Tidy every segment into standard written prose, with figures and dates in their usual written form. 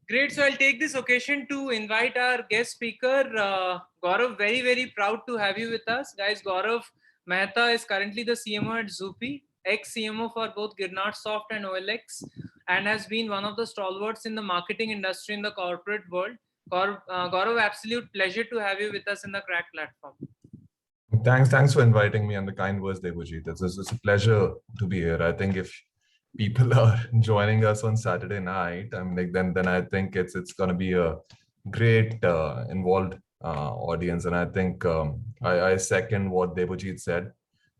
Great. So I'll take this occasion to invite our guest speaker, Gaurav. Very, very proud to have you with us. Guys, Gaurav Mehta is currently the CMO at Zupee, ex-CMO for both Girnar Soft and OLX, and has been one of the stalwarts in the marketing industry in the corporate world. Gaurav, absolute pleasure to have you with us in the Crack platform. Thanks for inviting me and the kind words, Debojit. It's a pleasure to be here. I think if people are joining us on Saturday night, then I think it's going to be a great involved audience, and I think I second what Debojit said.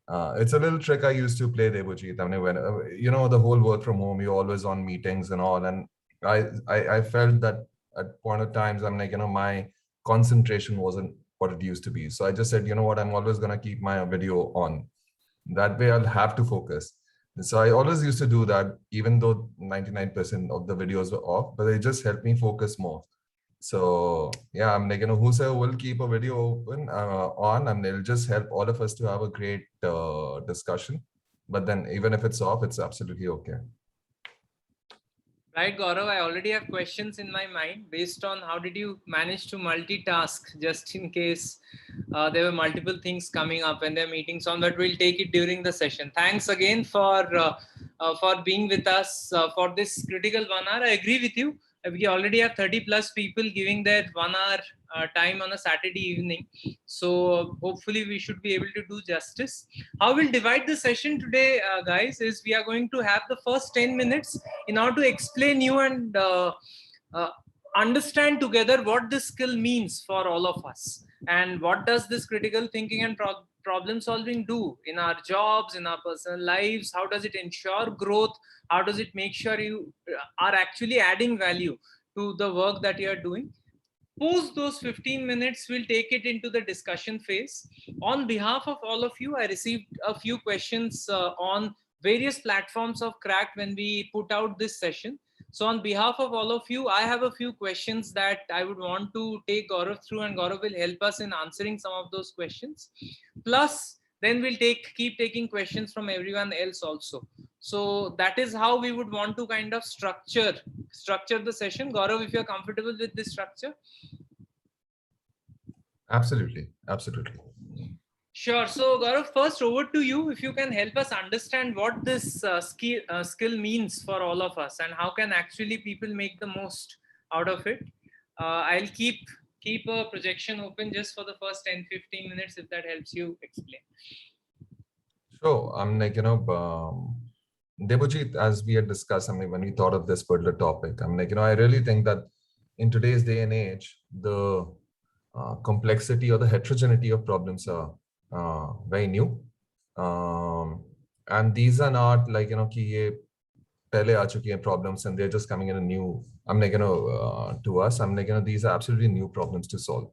It's a little trick I used to play, Debojit. I mean, when the whole work from home, you're always on meetings and all, and I felt that at point of times my concentration wasn't what it used to be. So I just said, you know what, I'm always going to keep my video on. That way I'll have to focus. So I always used to do that, even though 99% of the videos were off, but it just helped me focus more. So yeah, I'm like, whosoever will keep a video open on, and it'll just help all of us to have a great discussion. But then even if it's off, it's absolutely okay. Right, Gaurav, I already have questions in my mind based on how did you manage to multitask just in case there were multiple things coming up and there are meetings on, but we'll take it during the session. Thanks again for being with us for this critical 1 hour. I agree with you. We already have 30 plus people giving their 1 hour time on a Saturday evening. So hopefully we should be able to do justice. How we'll divide the session today, guys, is we are going to have the first 10 minutes in order to explain you and understand together what this skill means for all of us and what does this critical thinking and problem solving do in our jobs, in our personal lives. How does it ensure growth? How does it make sure you are actually adding value to the work that you are doing? Post those 15 minutes, we'll take it into the discussion phase. On behalf of all of you, I received a few questions on various platforms of Crack when we put out this session. So on behalf of all of you, I have a few questions that I would want to take Gaurav through, and Gaurav will help us in answering some of those questions. Plus, then we'll keep taking questions from everyone else also. So that is how we would want to kind of structure the session. Gaurav, if you're comfortable with this structure. Absolutely. Sure. So Gaurav, first over to you. If you can help us understand what this skill means for all of us and how can actually people make the most out of it. I'll keep a projection open just for the first 10-15 minutes if that helps you explain. Sure. I'm like, Debojit, as we had discussed, when we thought of this particular topic, I really think that in today's day and age, the complexity or the heterogeneity of problems are very new. And these are not like, ki ye pehle aa chuki hain problems and they're just coming in a new, to us, these are absolutely new problems to solve.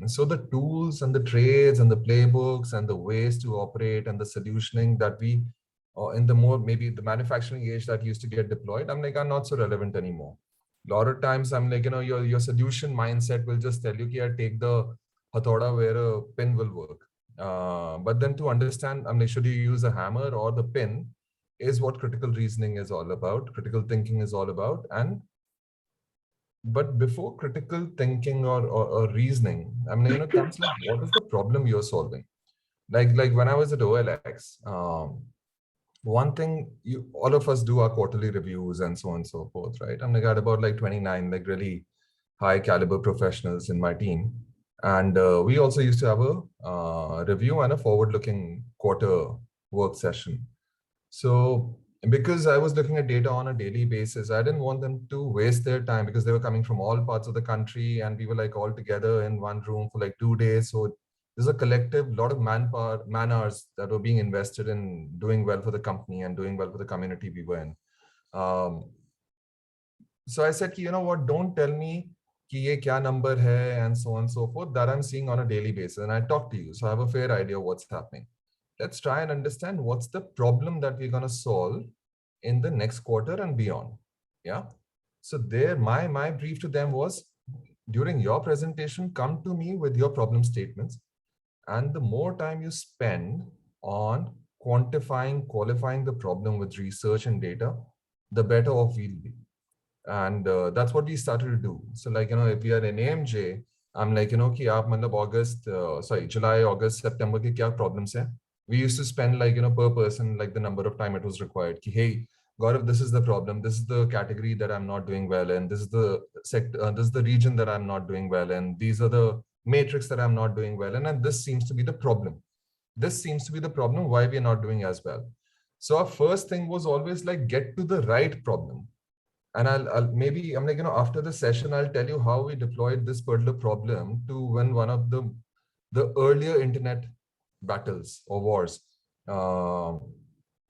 So the tools and the trades and the playbooks and the ways to operate and the solutioning that we, in the more maybe the manufacturing age that used to get deployed, are not so relevant anymore. A lot of times, your solution mindset will just tell you, "Ki, take the hathoda where a pin will work." But then to understand, should you use a hammer or the pin, is what critical reasoning is all about. Critical thinking is all about, but before critical thinking or reasoning, comes like, what is the problem you're solving? Like when I was at OLX, one thing all of us do our quarterly reviews and so on and so forth, right? I got about 29 really high caliber professionals in my team, and we also used to have a review and a forward-looking quarter work session. So because I was looking at data on a daily basis, I didn't want them to waste their time because they were coming from all parts of the country and we were all together in one room for 2 days. So there's a collective lot of man hours that were being invested in doing well for the company and doing well for the community we were in. So I said, you know what, don't tell me ki ye kya number hai and so on and so forth that I'm seeing on a daily basis. And I talk to you, so I have a fair idea of what's happening. Let's try and understand what's the problem that we're going to solve in the next quarter and beyond. Yeah. So there, my brief to them was, during your presentation, come to me with your problem statements. And the more time you spend on quantifying, qualifying the problem with research and data, the better off we'll be. And that's what we started to do. So like, if we are in AMJ, I'm like, कि आप मतलब July, August, September के क्या problems हैं? We used to spend like, per person, like the number of time it was required. Ki, hey, Gaurav, this is the problem. This is the category that I'm not doing well in. This is the sector, this is the region that I'm not doing well in. These are the matrix that I'm not doing well in. And this seems to be the problem. This seems to be the problem why we are not doing as well. So our first thing was always like, get to the right problem. And I'll maybe, I'm like, after the session, I'll tell you how we deployed this particular problem to win one of the earlier internet battles or wars. And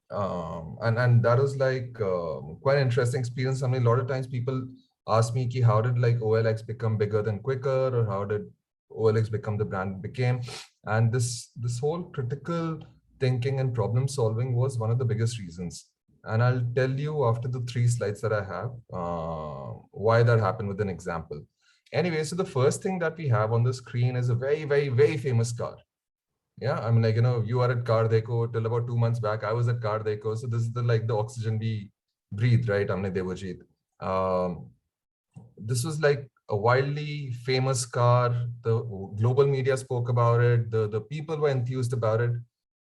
that was like quite an interesting experience. I mean, a lot of times people ask me, ki, how did like OLX become bigger than Quicker, or how did OLX become the brand it became? And this whole critical thinking and problem solving was one of the biggest reasons. And I'll tell you after the 3 slides that I have why that happened with an example. Anyway, so the first thing that we have on the screen is a very, very, very famous car. Yeah, I mean, like, you are at Car Deco till about 2 months back. I was at Car Deco. So this is the oxygen we breathe, right? I mean, Debojit. This was like a wildly famous car. The global media spoke about it. The people were enthused about it.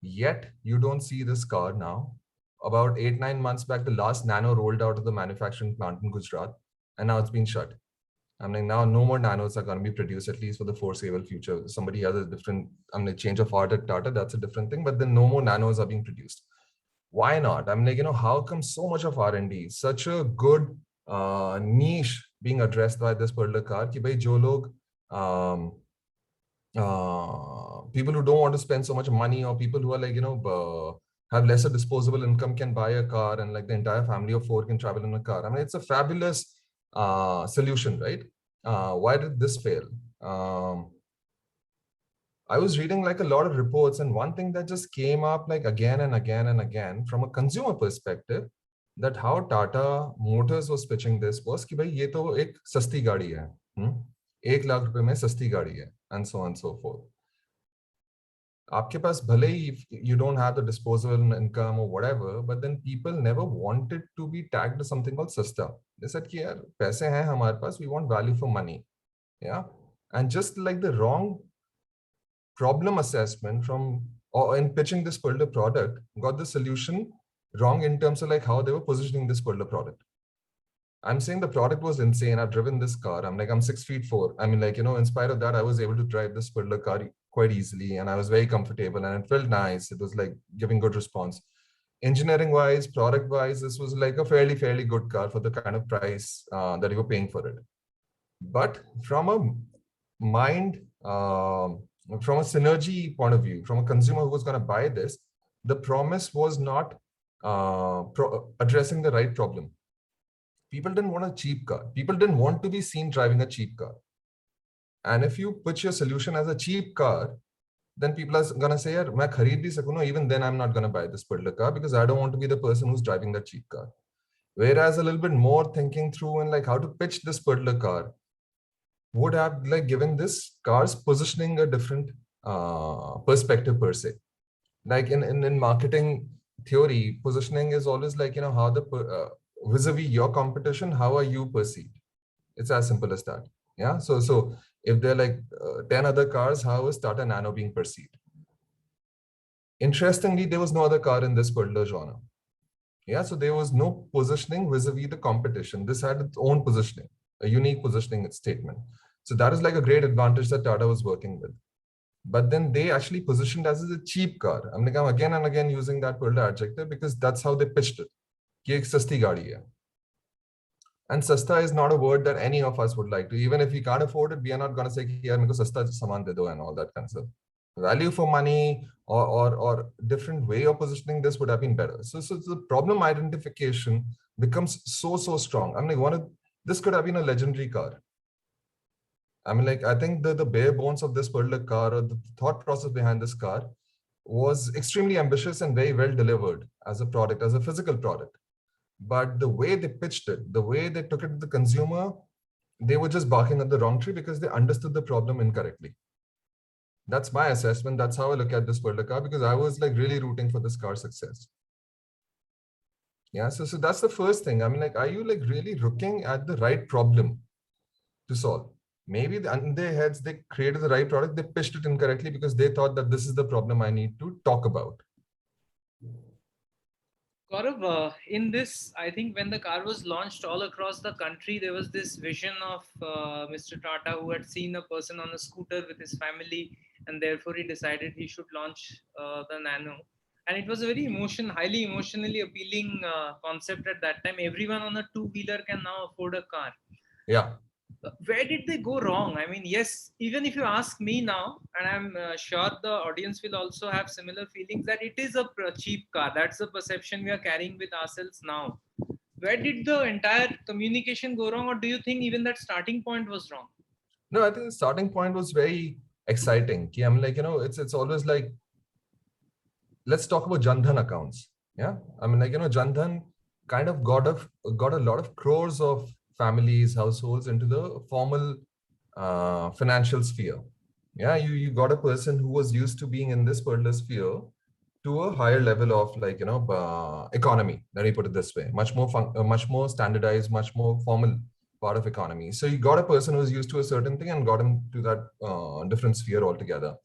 Yet you don't see this car now. About 8, 9 months back, the last Nano rolled out of the manufacturing plant in Gujarat, and now it's been shut. I'm like, now no more Nanos are going to be produced, at least for the foreseeable future. Somebody has a different, I'm like, change of heart at Tata, that's a different thing. But then no more Nanos are being produced. Why not? I'm like, how come so much of R&D, such a good niche being addressed by this particular car, ki bhai jo log, people who don't want to spend so much money, or people who are like, have lesser disposable income, can buy a car, and like the entire family of 4 can travel in a car. I mean, it's a fabulous solution, right? Why did this fail? I was reading like a lot of reports, and one thing that just came up like again and again and again from a consumer perspective, that how Tata Motors was pitching this was कि भाई ये तो एक सस्ती गाड़ी है, 1 लाख रुपए में सस्ती गाड़ी है, and so on and so forth. आपके पास भले ही you don't have the disposable income or whatever, but then people never wanted to be tagged to something called सस्ता. They said कि यार पैसे हैं हमारे पास, we want value for money, yeah. And just like the wrong problem assessment from, or in pitching this particular product, got the solution wrong in terms of like how they were positioning this particular product. I'm saying the product was insane. I've driven this car. I'm like, I'm 6'4". I mean, like, in spite of that, I was able to drive this particular car quite easily, and I was very comfortable, and it felt nice. It was like giving good response. Engineering wise, product wise, this was like a fairly good car for the kind of price that you were paying for it. But from a mind, from a synergy point of view, from a consumer who was going to buy this, the promise was not addressing the right problem. People didn't want a cheap car. People didn't want to be seen driving a cheap car. And if you put your solution as a cheap car, then people are going to say, yaar, main khareed bhi sakun, no, even then I'm not going to buy this particular car because I don't want to be the person who's driving that cheap car. Whereas a little bit more thinking through and like how to pitch this particular car would have like given this car's positioning a different perspective per se. Like in marketing theory, positioning is always like, how the vis-a-vis your competition, how are you perceived? It's as simple as that. Yeah. So if there are like 10 other cars, how is Tata Nano being perceived? Interestingly, there was no other car in this particular genre. Yeah. So there was no positioning vis-a-vis the competition. This had its own positioning, a unique positioning statement. So that is like a great advantage that Tata was working with. But then they actually positioned as a cheap car. I'm like, I'm again and again using that particular adjective because that's how they pitched it. Ki ek sasti gaadi hai. And sasta is not a word that any of us would like to. Even if we can't afford it, we are not going to say, yaar, meko sasta saman de do and all that kind of stuff. Value for money or different way of positioning this would have been better. So the problem identification becomes so strong. I'm like, this could have been a legendary car. I mean, like, I think the bare bones of this particular car, or the thought process behind this car, was extremely ambitious and very well delivered as a product, as a physical product. But the way they pitched it, the way they took it to the consumer, they were just barking at the wrong tree because they understood the problem incorrectly. That's my assessment. That's how I look at this particular car, because I was like really rooting for this car's success. Yeah, so that's the first thing. I mean, like, are you like really looking at the right problem to solve? Maybe in their heads they created the right product, they pitched it incorrectly because they thought that this is the problem I need to talk about. Gaurav, in this, I think when the car was launched all across the country, there was this vision of Mr. Tata, who had seen a person on a scooter with his family, and therefore he decided he should launch the Nano. And it was a very highly emotionally appealing concept at that time. Everyone on a two-wheeler can now afford a car. Yeah. Where did they go wrong? I mean, yes, even if you ask me now, and I'm sure the audience will also have similar feelings, that it is a cheap car. That's the perception we are carrying with ourselves now. Where did the entire communication go wrong, or do you think even that starting point was wrong? No, I think the starting point was very exciting. I mean, like, it's always like, let's talk about Jandhan accounts. Yeah. I mean, like, Jandhan kind of got a lot of crores of families, households into the formal financial sphere. Yeah, you got a person who was used to being in this particular sphere to a higher level of, like, economy. Let me put it this way: much more standardized, much more formal part of economy. So you got a person who's used to a certain thing and got him to that different sphere altogether.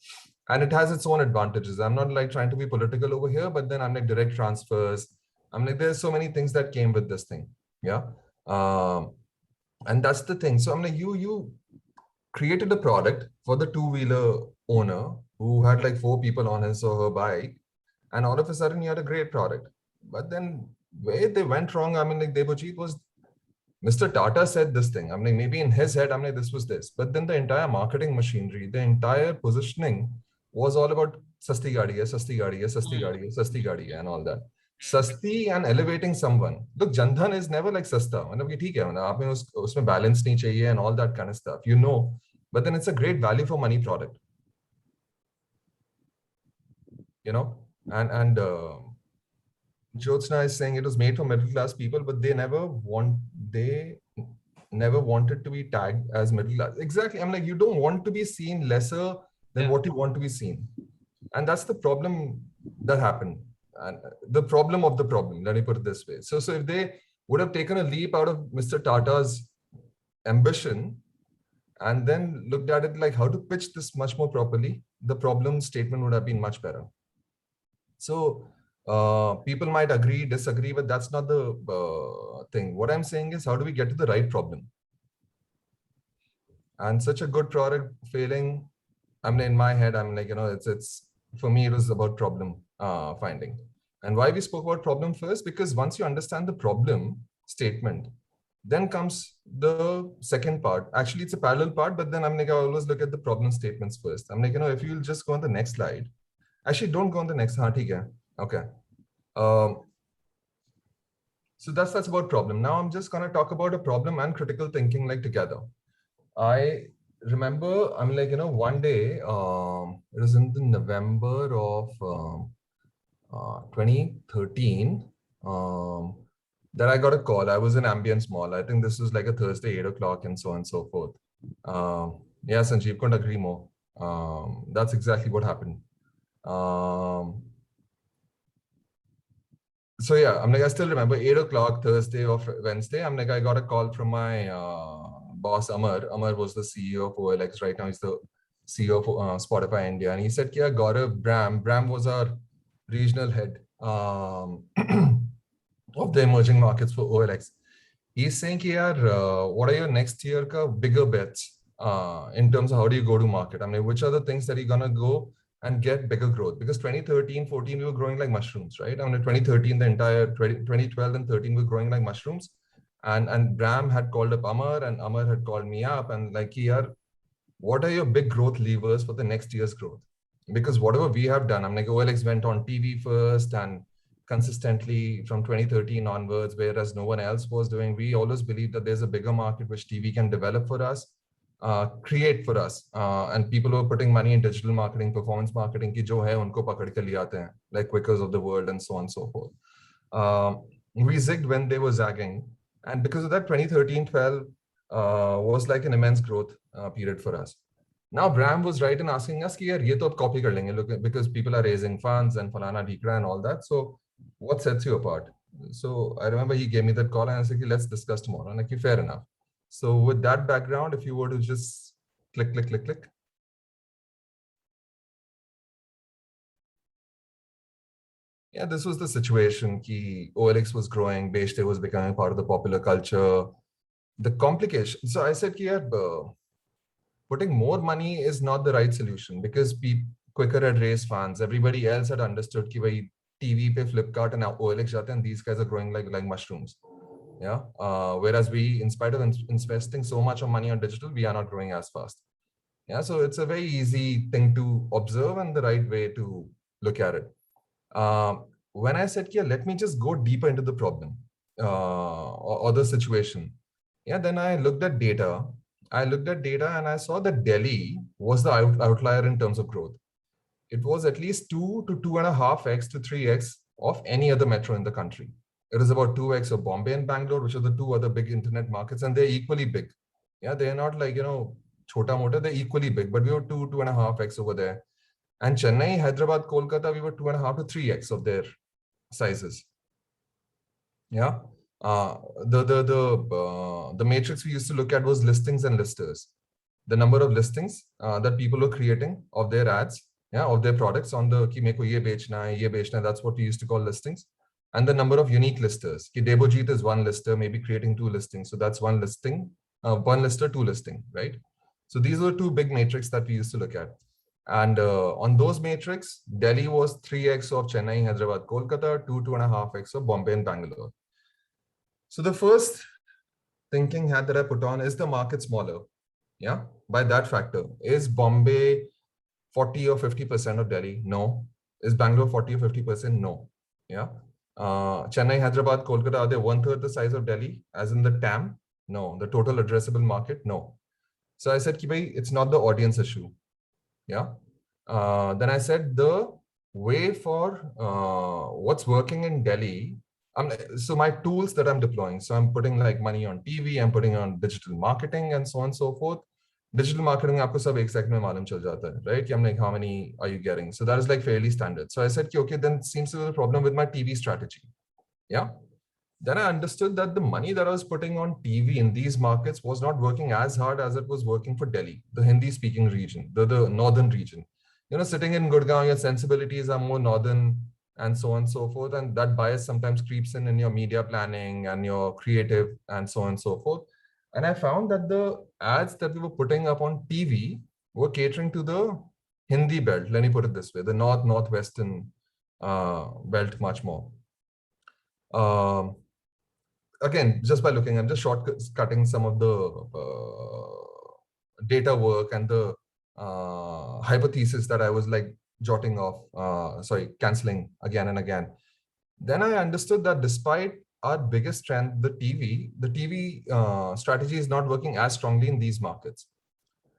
And it has its own advantages. I'm not like trying to be political over here, but then I'm like direct transfers. I'm like, there's so many things that came with this thing. Yeah. Um, and that's the thing. So I'm like, you created a product for the two-wheeler owner who had like four people on his or her bike, and all of a sudden you had a great product. But then where they went wrong, I mean, like, Debojit was, Mr. Tata said this thing. I'm like, maybe in his head, I'm like, this was this. But then the entire marketing machinery, the entire positioning was all about sasti gaadi hai, sasti gaadi hai, sasti gaadi hai, sasti gaadi hai, and all that. Sasti and elevating someone. Look, Jandhan is never like sasta. मतलब कि ठीक है, मतलब आप में उसमें balance नहीं चाहिए and all that kind of stuff. But then it's a great value for money product. You know, and Jyotsna is saying it was made for middle class people, but they never wanted to be tagged as middle class. Exactly. I'm like, you don't want to be seen lesser than what you want to be seen. And that's the problem that happened. And the problem of the problem, let me put it this way. So if they would have taken a leap out of Mr. Tata's ambition and then looked at it like how to pitch this much more properly, the problem statement would have been much better. So people might agree, disagree, but that's not the thing. What I'm saying is, how do we get to the right problem? And such a good product failing, I mean, in my head, I'm like, it's for me, it was about problem finding. And why we spoke about problem first, because once you understand the problem statement, then comes the second part. Actually, it's a parallel part, but then I'm like, I always look at the problem statements first. I'm like, if you'll just go on the next slide. Actually, don't go on the next. Okay. Um, so that's about problem. Now I'm just gonna talk about a problem and critical thinking like together. I remember, I'm like, one day, it was in the November of 2013, that I got a call. I was in Ambience Mall. I think this was like a Thursday, 8 o'clock, and so on and so forth. Yeah, Sanjeev, couldn't agree more. That's exactly what happened. Um, so yeah, I'm like, I still remember 8 o'clock Thursday or Wednesday. I'm like, I got a call from my boss, Amar. Amar was the CEO of OLX. Right now he's the CEO of Spotify India. And he said, yeah, Gaurav, Bram was our regional head of the emerging markets for OLX. He's saying, yeah, what are your next year bigger bets in terms of how do you go to market? I mean, which are the things that you're going to go and get bigger growth? Because 2013, 14, we were growing like mushrooms, right? I mean, 2013, the entire 2012 and 13 were growing like mushrooms. And Bram had called up Amar, and Amar had called me up and like, here, what are your big growth levers for the next year's growth? Because whatever we have done, I'm like, OLX went on TV first and consistently from 2013 onwards, whereas no one else was doing. We always believe that there's a bigger market which TV can develop for us, create for us, and people who are putting money in digital marketing, performance marketing, ki jo hai unko pakad ke liye aate hain, like Quickers of the world and so on and so forth. We zigged when they were zagging, and because of that, 2013-12 was like an immense growth period for us. Now Bram was right in asking us, "Ki yaar, ye to ab copy kar lenge," look, because people are raising funds and falana dhikra and all that. So what sets you apart? So I remember he gave me that call and I said, let's discuss tomorrow. And like, fair enough. So with that background, if you were to just click, click, click, click. Yeah, this was the situation. OLX was growing, Beshte was becoming part of the popular culture. The complication. So I said, yeah, putting more money is not the right solution because quicker had raised funds. Everybody else had understood that TV pe Flipkart and now OLX jate and these guys are growing like mushrooms. Yeah. Whereas we, in spite of investing so much of money on digital, we are not growing as fast. Yeah. So it's a very easy thing to observe and the right way to look at it. When I said, yeah, let me just go deeper into the problem or the situation. Yeah. Then I looked at data. And I saw that Delhi was the outlier in terms of growth. It was at least 2 to 2.5x to 3x of any other metro in the country. It is about 2x of Bombay and Bangalore, which are the two other big internet markets, and they're equally big. Yeah, they're not like, chota mota, they're equally big, but we were 2.5x over there. And Chennai, Hyderabad, Kolkata, we were 2.5 to 3x of their sizes. Yeah. The matrix we used to look at was listings and listers. The number of listings that people were creating of their ads, yeah, of their products on the ki meko ye bechna hai, ye bechna hai, that's what we used to call listings. And the number of unique listers. Ki Debojit is one lister, maybe creating two listings. So that's one listing, one lister, two listing, right? So these were two big matrix that we used to look at. And on those matrix, Delhi was 3x of Chennai, Hyderabad, Kolkata, 2.5x of Bombay and Bangalore. So the first thinking hat that I put on is the market smaller? Yeah, by that factor. Is Bombay 40 or 50% of Delhi? No. Is Bangalore 40 or 50%? No. Yeah. Chennai, Hyderabad, Kolkata, are they 1/3 the size of Delhi, as in the TAM? No. The total addressable market? No. So I said, it's not the audience issue. Yeah. Then I said the way for what's working in Delhi. So my tools that I'm deploying. So I'm putting like money on TV. I'm putting on digital marketing and so on and so forth. Digital marketing, आपको सब एक second में मालूम चल जाता है, right? I'm like, how many are you getting? So that is like fairly standard. So I said, okay, then seems to be a problem with my TV strategy. Yeah. Then I understood that the money that I was putting on TV in these markets was not working as hard as it was working for Delhi, the Hindi speaking region, the northern region. Sitting in Gurgaon, your sensibilities are more northern and so on and so forth. And that bias sometimes creeps in your media planning and your creative and so on and so forth. And I found that the ads that we were putting up on TV were catering to the Hindi belt. Let me put it this way, the northwestern belt much more. Again, just by looking, I'm just shortcutting some of the data work and the hypothesis that I was like jotting off, canceling again and again. Then I understood that despite our biggest strength, the TV strategy is not working as strongly in these markets.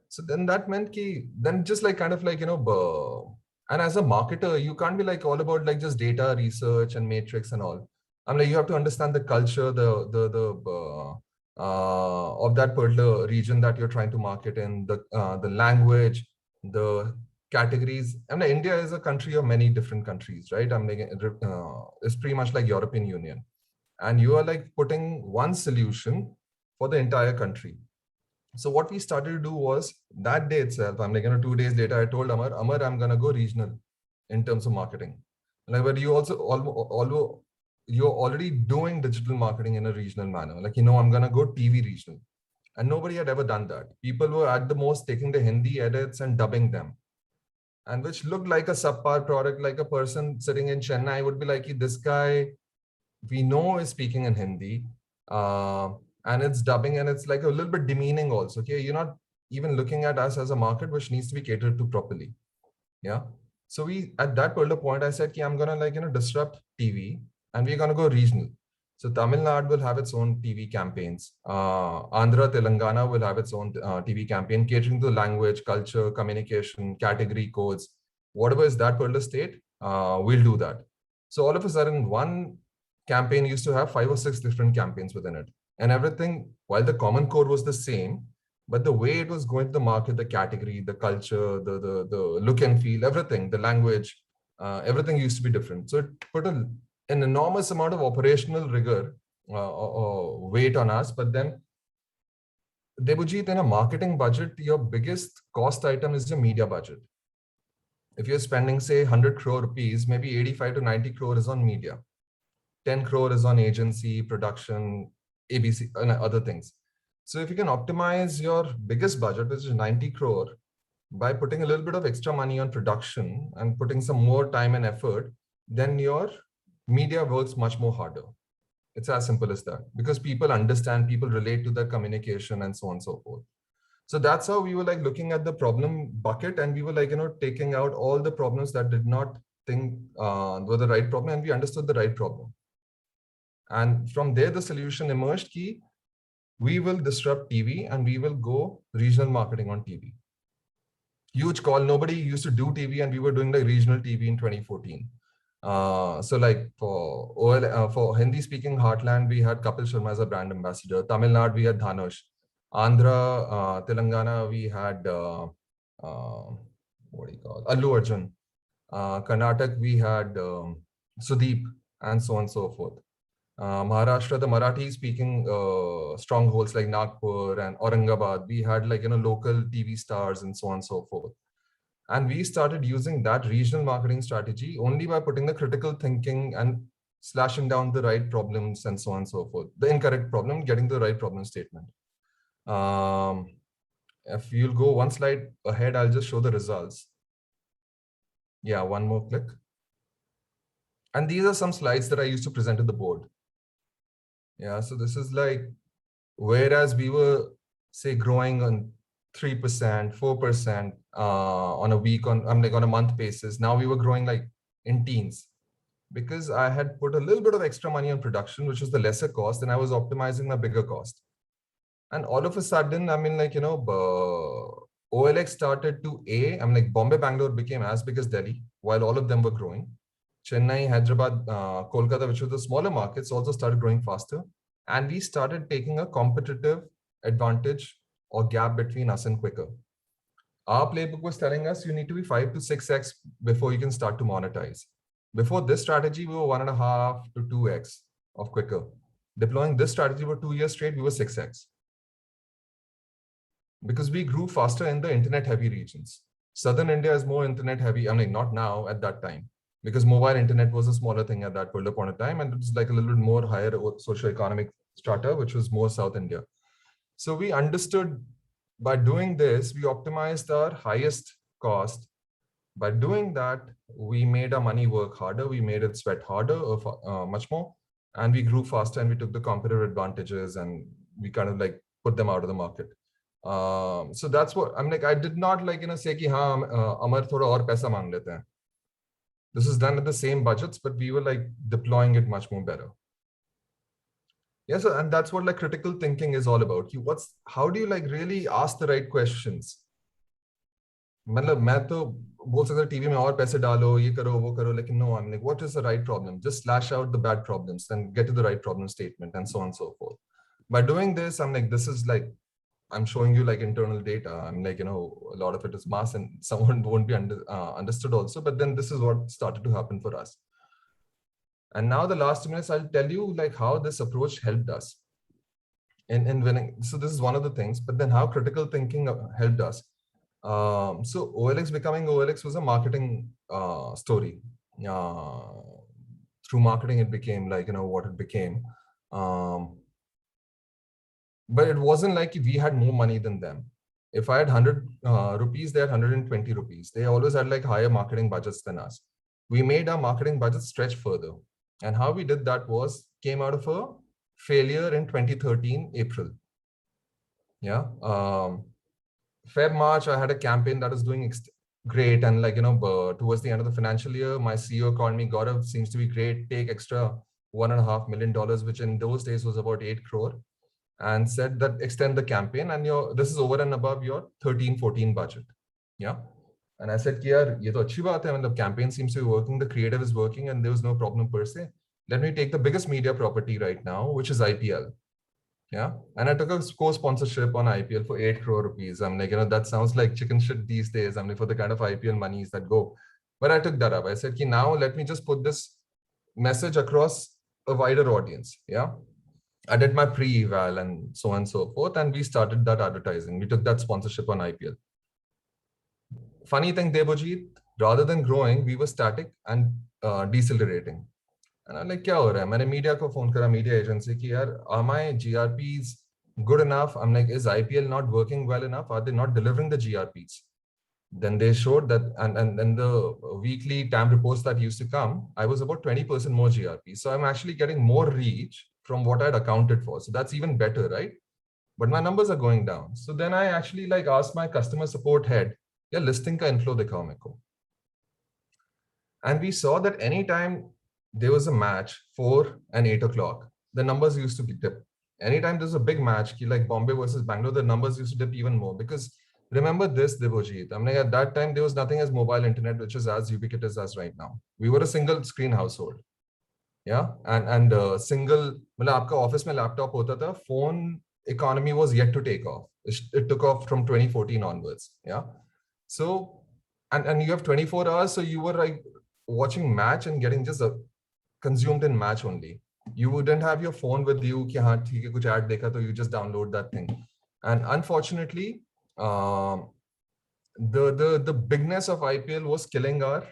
So then that meant then just like kind of like, and as a marketer, you can't be like all about like just data research and matrix and all. I'm like, you have to understand the culture, of that particular region that you're trying to market in, the language, the categories. And India is a country of many different countries, right? It's pretty much like European Union, and you are like putting one solution for the entire country. So what we started to do was that day itself, I'm like, 2 days later, I told Amar, I'm going to go regional in terms of marketing. Like, but you also, although you're already doing digital marketing in a regional manner, like, I'm going to go TV regional. And nobody had ever done that. People were at the most taking the Hindi edits and dubbing them. And which looked like a subpar product, like a person sitting in Chennai would be like, this guy we know is speaking in Hindi. And it's dubbing and it's like a little bit demeaning also. Okay, you're not even looking at us as a market which needs to be catered to properly. Yeah. So we at that particular point, I said, I'm gonna like disrupt TV and we're gonna go regional. So Tamil Nadu will have its own TV campaigns. Andhra, Telangana will have its own TV campaign catering to language, culture, communication, category codes. Whatever is that particular state, we'll do that. So all of a sudden, one campaign used to have 5 or 6 different campaigns within it. And everything, while the common core was the same, but the way it was going to the market, the category, the culture, the look and feel, everything, the language, everything used to be different. So it put a an enormous amount of operational rigor weight on us. But then, Debojit, in a marketing budget, your biggest cost item is your media budget. If you're spending, say, 100 crore rupees, maybe 85 to 90 crore is on media. 10 crore is on agency, production, ABC, and other things. So if you can optimize your biggest budget, which is 90 crore, by putting a little bit of extra money on production and putting some more time and effort, then your media works much more harder. It's as simple as that, because people understand, people relate to the communication and so on and so forth. So that's how we were like looking at the problem bucket, and we were like, taking out all the problems that did not think were the right problem, and we understood the right problem. And from there, the solution emerged key, we will disrupt TV and we will go regional marketing on TV. Huge call. Nobody used to do TV, and we were doing like regional TV in 2014. So like for Hindi speaking heartland, we had Kapil Sharma as a brand ambassador. Tamil Nadu, we had Dhanush. Andhra, Telangana, we had what do you call Allu Arjun. Karnataka, we had Sudeep, and so on and so forth. Maharashtra, the Marathi speaking strongholds like Nagpur and Aurangabad, we had like, local TV stars and so on and so forth. And we started using that regional marketing strategy only by putting the critical thinking and slashing down the right problems and so on and so forth. The incorrect problem, getting the right problem statement. If you'll go one slide ahead, I'll just show the results. Yeah, one more click. And these are some slides that I used to present to the board. Yeah, so this is like, whereas we were, say, growing on 3%, 4% on a week, on a month basis. Now we were growing like in teens, because I had put a little bit of extra money on production, which was the lesser cost, and I was optimizing my bigger cost. And all of a sudden, OLX started to Bombay, Bangalore became as big as Delhi, while all of them were growing. Chennai, Hyderabad, Kolkata, which were the smaller markets, also started growing faster. And we started taking a competitive advantage or gap between us and quicker. Our playbook was telling us you need to be 5 to 6x before you can start to monetize. Before this strategy, we were 1.5 to 2x of quicker. Deploying this strategy for 2 years straight, we were 6x. Because we grew faster in the internet heavy regions. Southern India is more internet heavy. Not now, at that time, because mobile internet was a smaller thing at that point of time, and it was like a little bit more higher socioeconomic strata, which was more South India. So we understood, by doing this, we optimized our highest cost. By doing that, we made our money work harder. We made it sweat harder, much more, and we grew faster, and we took the competitive advantages, and we kind of like put them out of the market. So that's what I'm like. I did not say ki Amar thoda aur paisa mang lete hain. This is done at the same budgets, but we were like deploying it much more better. Yes, and that's what like critical thinking is all about. How do you like really ask the right questions? मैं तो बोल सकता TV में और पैसे डालो, ये करो, वो करो, लेकिन no, I'm like, what is the right problem? Just slash out the bad problems and get to the right problem statement and so on and so forth. By doing this, I'm like, this is like, I'm showing you like internal data. I'm like, a lot of it is mass and someone won't be understood also, but then this is what started to happen for us. And now the last 2 minutes, I'll tell you like how this approach helped us in winning. So this is one of the things, but then how critical thinking helped us. So OLX becoming OLX was a marketing story. Through marketing, it became like, what it became. But it wasn't like we had more money than them. If I had 100 rupees, they had 120 rupees. They always had like higher marketing budgets than us. We made our marketing budget stretch further. And how we did that came out of a failure in 2013, April. Yeah. Feb, March, I had a campaign that was doing great. And like, towards the end of the financial year, my CEO called me, Gaurav, seems to be great. Take extra $1.5 million, which in those days was about 8 crore. And said that extend the campaign and this is over and above your 13-14 budget. Yeah. And I said, yaar, ye to achhi baat hai. The campaign seems to be working, the creative is working, and there was no problem per se. Let me take the biggest media property right now, which is IPL. Yeah. And I took a co-sponsorship on IPL for 8 crore rupees. I'm like, that sounds like chicken shit these days. I'm like, for the kind of IPL monies that go. But I took that up. I said, now let me just put this message across a wider audience. Yeah. I did my pre-eval and so on and so forth. And we started that advertising. We took that sponsorship on IPL. Funny thing, Debojit, rather than growing, we were static and decelerating. And I'm like, क्या हो रहा है? मैंने media को phone करा, media agency की, यार, are my GRPs good enough? I'm like, is IPL not working well enough? Are they not delivering the GRPs? Then they showed that, and then the weekly TAM reports that used to come, I was about 20% more GRP. So I'm actually getting more reach from what I'd accounted for. So that's even better, right? But my numbers are going down. So then I actually like asked my customer support head, yeah, listing ka inflow dikhao meko. And we saw that anytime there was a match, 4 and 8 o'clock, the numbers used to dip. Anytime there's a big match, like Bombay versus Bangalore, the numbers used to dip even more. Because remember this, Debojit, I mean, at that time, there was nothing as mobile internet, which is as ubiquitous as right now. We were a single screen household. Yeah. And single, मतलब आपका office में laptop होता था, phone economy was yet to take off. It took off from 2014 onwards. Yeah. So, and you have 24 hours. So you were like watching match and getting just consumed in match only. You wouldn't have your phone with you कि हाँ ठीक है कुछ ad देखा तो you just download that thing. And unfortunately, the bigness of IPL was killing our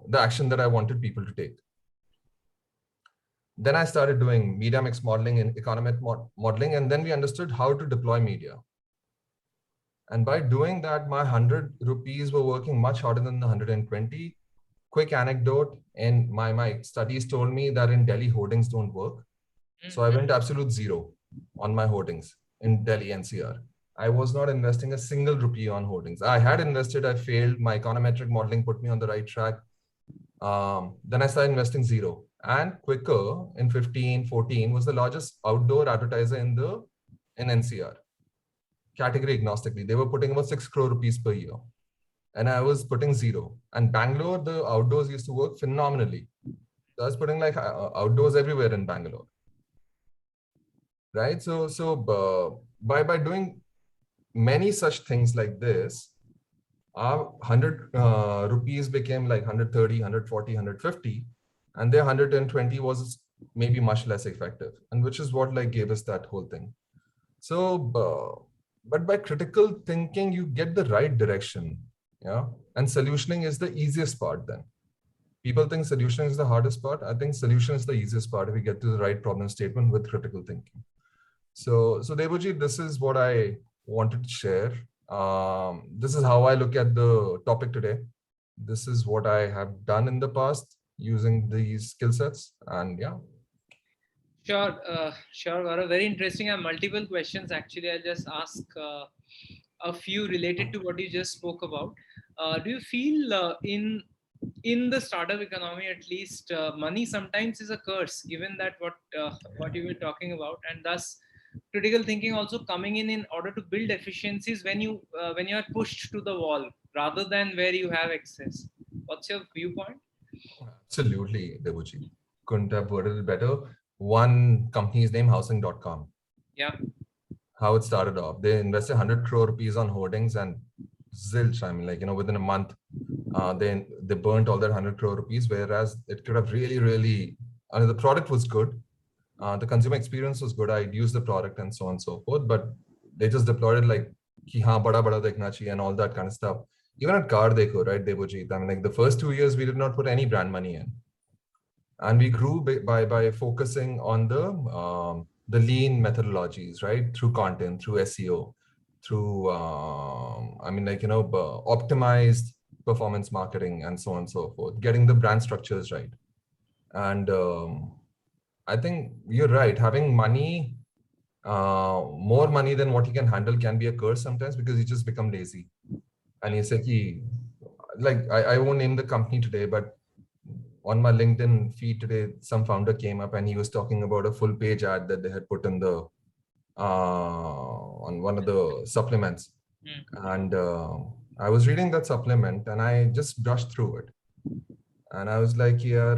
the action that I wanted people to take. Then I started doing media mix modeling and economic modeling, and then we understood how to deploy media. And by doing that, my 100 rupees were working much harder than the 120. Quick anecdote, and my studies told me that in Delhi, hoardings don't work. So I went absolute zero on my hoardings in Delhi NCR. I was not investing a single rupee on hoardings. I had invested, I failed. My econometric modeling put me on the right track. Then I started investing zero. And Quicker in 15-14 was the largest outdoor advertiser in NCR. Category agnostically. They were putting about 6 crore rupees per year. And I was putting zero. And Bangalore, the outdoors used to work phenomenally. So I was putting like outdoors everywhere in Bangalore. Right? So by doing many such things like this, our 100 rupees became like 130, 140, 150, and their 120 was maybe much less effective, and which is what like gave us that whole thing. So, but by critical thinking, you get the right direction. Yeah. And solutioning is the easiest part then. People think solutioning is the hardest part. I think solution is the easiest part if we get to the right problem statement with critical thinking. So Debojit, this is what I wanted to share. This is how I look at the topic today. This is what I have done in the past using these skill sets. And yeah. Sure, Gaurav. Very interesting. I have multiple questions. Actually, I'll just ask a few related to what you just spoke about. Do you feel in the startup economy, at least, money sometimes is a curse, given that what you were talking about, and thus critical thinking also coming in order to build efficiencies when you are pushed to the wall rather than where you have excess. What's your viewpoint? Absolutely, Debojit. Couldn't have worded it better. One company's name, housing.com. Yeah. How it started off. They invested 100 crore rupees on hoardings and zilch. I mean, like, within a month, they burnt all that 100 crore rupees, whereas it could have really, I mean, the product was good. The consumer experience was good. I'd use the product and so on and so forth, but they just deployed it like, ki haan, bada dekhna chahiye and all that kind of stuff. Even at Car Dekho, right, Debojit? I mean, like the first 2 years, we did not put any brand money in. And we grew by focusing on the lean methodologies, right? Through content, through SEO, through, optimized performance marketing and so on and so forth, getting the brand structures right. And I think you're right. Having money, more money than what you can handle can be a curse sometimes because you just become lazy. And you say, like, I won't name the company today, but on my LinkedIn feed today, some founder came up and he was talking about a full page ad that they had put in on one of the supplements. And I was reading that supplement and I just brushed through it. And I was like, yeah,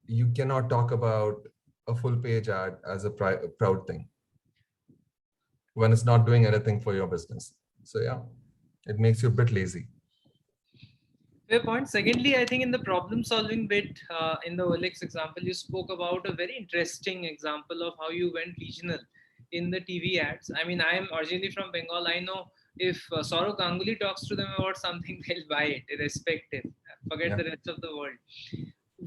you cannot talk about a full page ad as a proud thing when it's not doing anything for your business. So yeah, it makes you a bit lazy. Fair point. Secondly, I think in the problem solving bit, in the OLX example, you spoke about a very interesting example of how you went regional in the TV ads. I mean, I am originally from Bengal. I know if Saurav Ganguly talks to them about something, they'll buy it, irrespective. Forget Yeah. the rest of the world.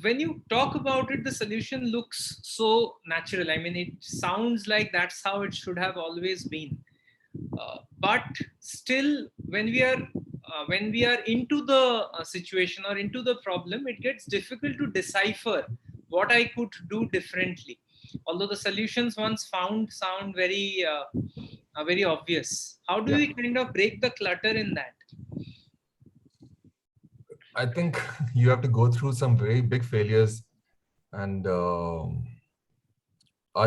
When you talk about it, the solution looks so natural. I mean, it sounds like that's how it should have always been. But still, when we are into the situation or into the problem, it gets difficult to decipher what I could do differently. Although the solutions once found sound very obvious. How do Yeah. we kind of break the clutter in that? I think you have to go through some very big failures and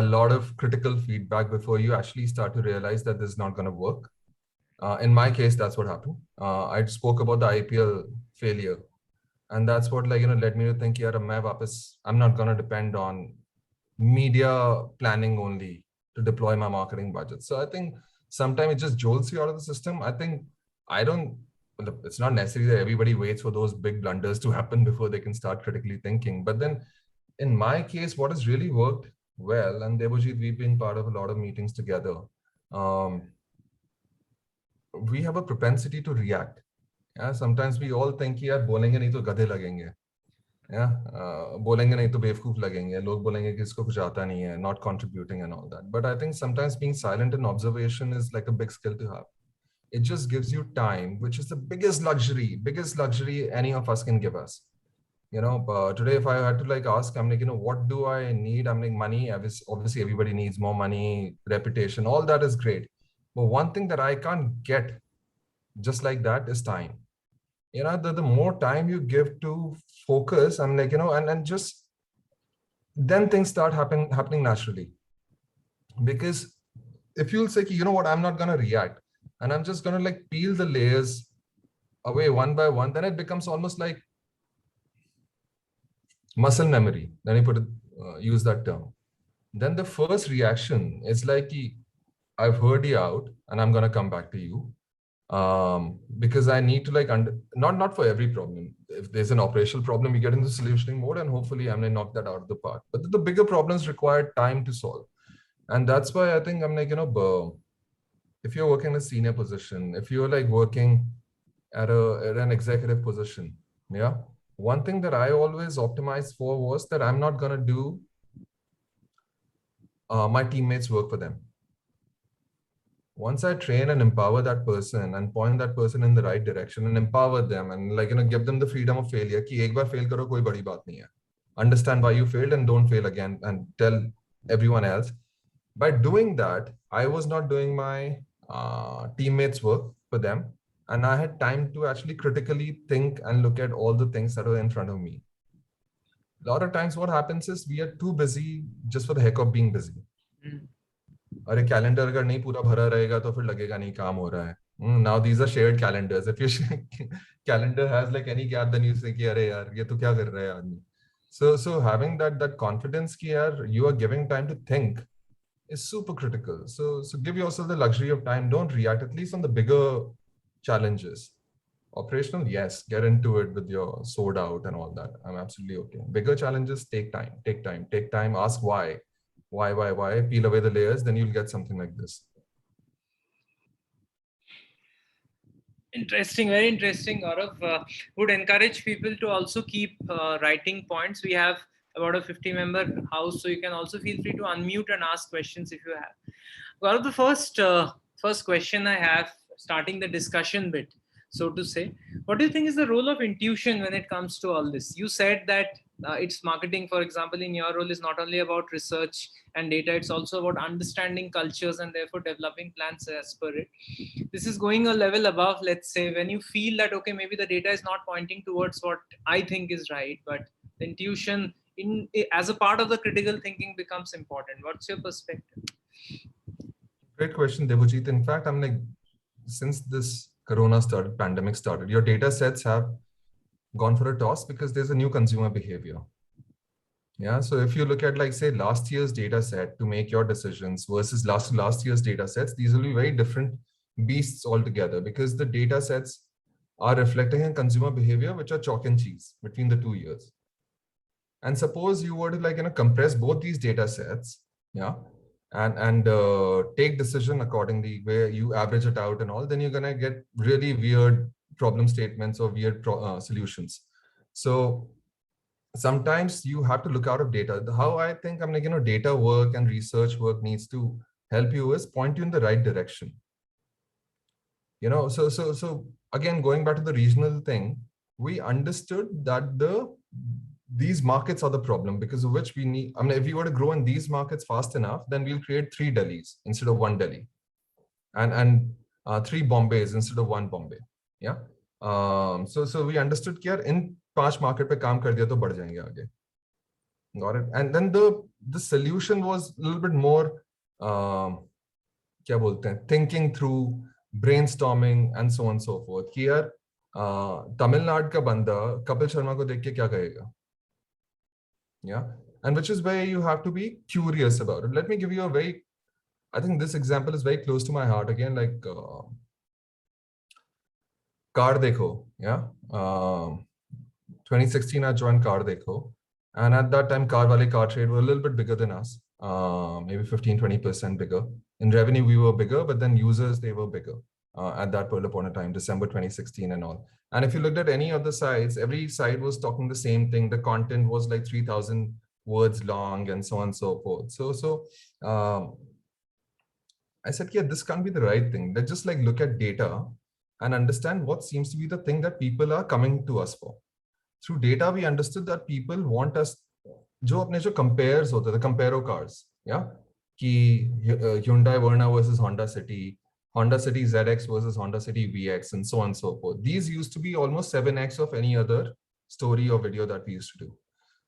a lot of critical feedback before you actually start to realize that this is not going to work. In my case, that's what happened. I spoke about the IPL failure, and that's what led me to think, yeah, I'm not going to depend on media planning only to deploy my marketing budget. So I think sometimes it just jolts you out of the system. I think I don't. It's not necessary that everybody waits for those big blunders to happen before they can start critically thinking. But then, in my case, what has really worked well, and Debojit, we've been part of a lot of meetings together. Um, we have a propensity to react. Yeah, sometimes we all think कि यार बोलेंगे नहीं तो गधे लगेंगे. Yeah, बोलेंगे नहीं तो बेवकूफ लगेंगे. लोग बोलेंगे कि इसको कुछ आता नहीं है, not contributing and all that. But I think sometimes being silent in observation is like a big skill to have. It just gives you time, which is the biggest luxury any of us can give us. Today if I had to ask, I'm like, what do I need? I'm like, money. Obviously everybody needs more money, reputation, all that is great. But one thing that I can't get just like that is time. The more time you give to focus, I'm like, and just then things start happening naturally. Because if you'll say, you know what, I'm not going to react and I'm just going to peel the layers away one by one, then it becomes almost like muscle memory. Then you use that term. Then the first reaction is like, I've heard you out and I'm going to come back to you. Because I need to not for every problem. If there's an operational problem, we get into solutioning mode and hopefully I'm going to knock that out of the park. But the bigger problems require time to solve. And that's why I think I'm if you're working in a senior position, if you're working at an executive position, yeah, one thing that I always optimized for was that I'm not going to do my teammates work for them. Once I train and empower that person and point that person in the right direction and empower them and give them the freedom of failure कि एक बार fail करो कोई बड़ी बात नहीं है. Understand why you failed and don't fail again and tell everyone else. By doing that, I was not doing my teammates work for them, and I had time to actually critically think and look at all the things that were in front of me. A lot of times what happens is we are too busy just for the heck of being busy. अरे calendar अगर नहीं पूरा भरा रहेगा तो फिर लगेगा नहीं काम हो रहा है. Now these are shared calendars. If your calendar has any gap, then you say कि अरे यार ये तो क्या कर रहा है आदमी. So having that confidence कि यार you are giving time to think is super critical. So give yourself the luxury of time. Don't react, at least on the bigger challenges. Operational, yes, get into it with your sword out and all that. I'm absolutely okay. Bigger challenges take time. Ask why. Why? Peel away the layers, then you'll get something like this. Interesting, very interesting, Gaurav. Would encourage people to also keep writing points. We have about a 50-member house, so you can also feel free to unmute and ask questions if you have. Gaurav, the first question I have, starting the discussion bit, so to say, what do you think is the role of intuition when it comes to all this? You said that it's marketing, for example, in your role is not only about research and data, it's also about understanding cultures and therefore developing plans as per it. This is going a level above, let's say, when you feel that, okay, maybe the data is not pointing towards what I think is right, but the intuition as a part of the critical thinking becomes important. What's your perspective? Great question, Debojit. In fact, since this pandemic started, your data sets have gone for a toss because there's a new consumer behavior. Yeah. So if you look at say last year's data set to make your decisions versus last year's data sets, these will be very different beasts altogether because the data sets are reflecting in consumer behavior, which are chalk and cheese between the 2 years. And suppose you were to compress both these data sets, yeah, and take decision accordingly, where you average it out and all, then you're gonna get really weird problem statements or weird solutions. So sometimes you have to look out of data. How I think data work and research work needs to help you is point you in the right direction. So again, going back to the regional thing, we understood that these markets are the problem, because of which we need, if we were to grow in these markets fast enough, then we'll create 3 Delhis instead of 1 Delhi, and 3 Bombays instead of 1 Bombay. Yeah. So we understood कि यार इन 5 market पे काम कर दिया तो बढ़ जाएंगे आगे. Got it. And then the solution was a little bit more क्या बोलते हैं, thinking through, brainstorming and so on and so forth. कि यार तमिलनाडु का बंदा कपिल शर्मा को देख के क्या कहेगा? Yeah. And which is where you have to be curious about it. Let me give you I think this example is very close to my heart again, like Car Dekho. Yeah. 2016 I joined Car Dekho. And at that time, car trade were a little bit bigger than us, maybe 15-20% bigger. In revenue, we were bigger, but then users, they were bigger at that point of time, December 2016 and all. And if you looked at any of the sites, every site was talking the same thing. The content was like 3,000 words long and so on and so forth. So I said, yeah, this can't be the right thing. Let's just look at data and understand what seems to be the thing that people are coming to us for. Through data, we understood that people want us, जो compares होते थे, comparo cars, yeah, कि Hyundai Verna versus Honda City, Honda City ZX versus Honda City VX, and so on and so forth. These used to be almost 7x of any other story or video that we used to do.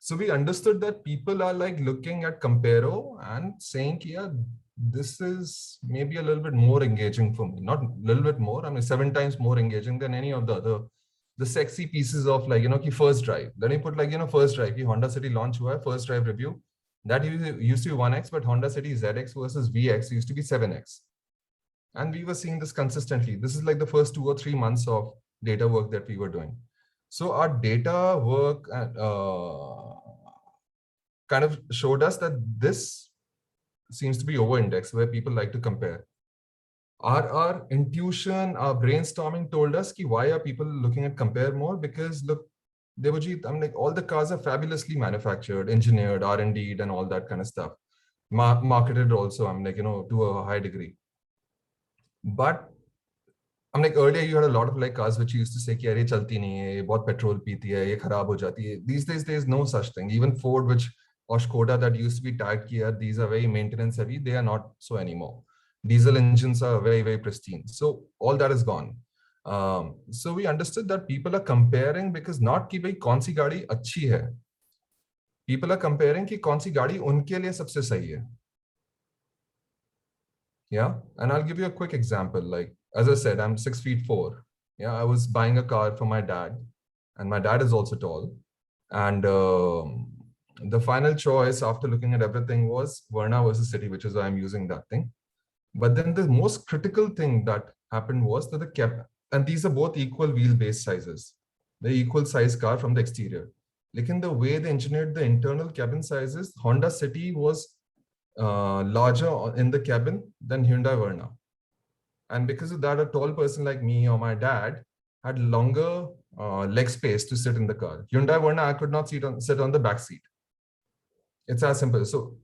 So we understood that people are looking at comparo and saying, yeah, this is maybe a little bit more engaging for me. Not a little bit more, 7 times more engaging than any of the other the sexy pieces of ki first drive. Then you put first drive, ki Honda City launch hua hai, first drive review. That used to be 1x, but Honda City ZX versus VX used to be 7x. And we were seeing this consistently. This is the first 2 or 3 months of data work that we were doing. So our data work kind of showed us that this seems to be over-indexed, where people like to compare. Our intuition, our brainstorming told us ki why are people looking at compare more? Because look, Debojit, all the cars are fabulously manufactured, engineered, R&D'd and all that kind of stuff. Marketed also, to a high degree. But earlier you had a lot of cars which used to say ki ye chalti nahi hai, ye bahut petrol peeti hai, ye kharab ho jati hai. These days there is no such thing. Even Ford or Skoda that used to be tagged ki these are very maintenance heavy, they are not so anymore. Diesel engines are very, very pristine. So all that is gone. So we understood that people are comparing because not ki bhai kaun si gaadi achhi hai. People are comparing ki kaun si gaadi unke liye sabse sahi hai. Yeah. And I'll give you a quick example. As I said, I'm 6'4". Yeah. I was buying a car for my dad, and my dad is also tall. And the final choice after looking at everything was Verna versus City, which is why I'm using that thing. But then the most critical thing that happened was that the cab, and these are both equal wheelbase sizes, the equal size car from the exterior. Lekin the way they engineered the internal cabin sizes, Honda City was larger in the cabin than Hyundai Verna. And because of that, a tall person like me or my dad had longer leg space to sit in the car. Hyundai Verna, I could not sit on the back seat. It's as simple. So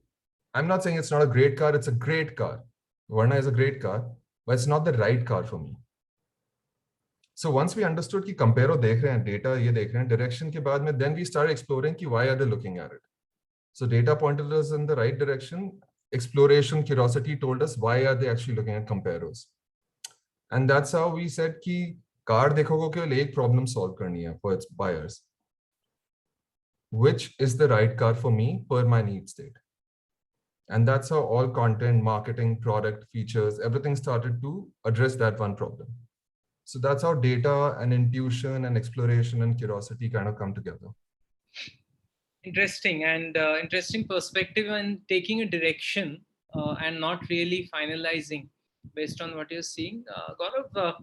I'm not saying it's not a great car. It's a great car. Verna is a great car, but it's not the right car for me. So once we understood कि comparo देख रहे हैं, data ये देख रहे हैं, direction के बाद में, then we started exploring कि why are they looking at it. So data pointed us in the right direction. Exploration, curiosity told us why are they actually looking at comparos. And that's how we said कि car देखो को केवल एक problem solve करनी है for its buyers. Which is the right car for me per my need state. And that's how all content, marketing, product, features, everything started to address that one problem. So that's how data and intuition and exploration and curiosity kind of come together. Interesting, and interesting perspective and taking a direction and not really finalizing based on what you're seeing. Gaurav,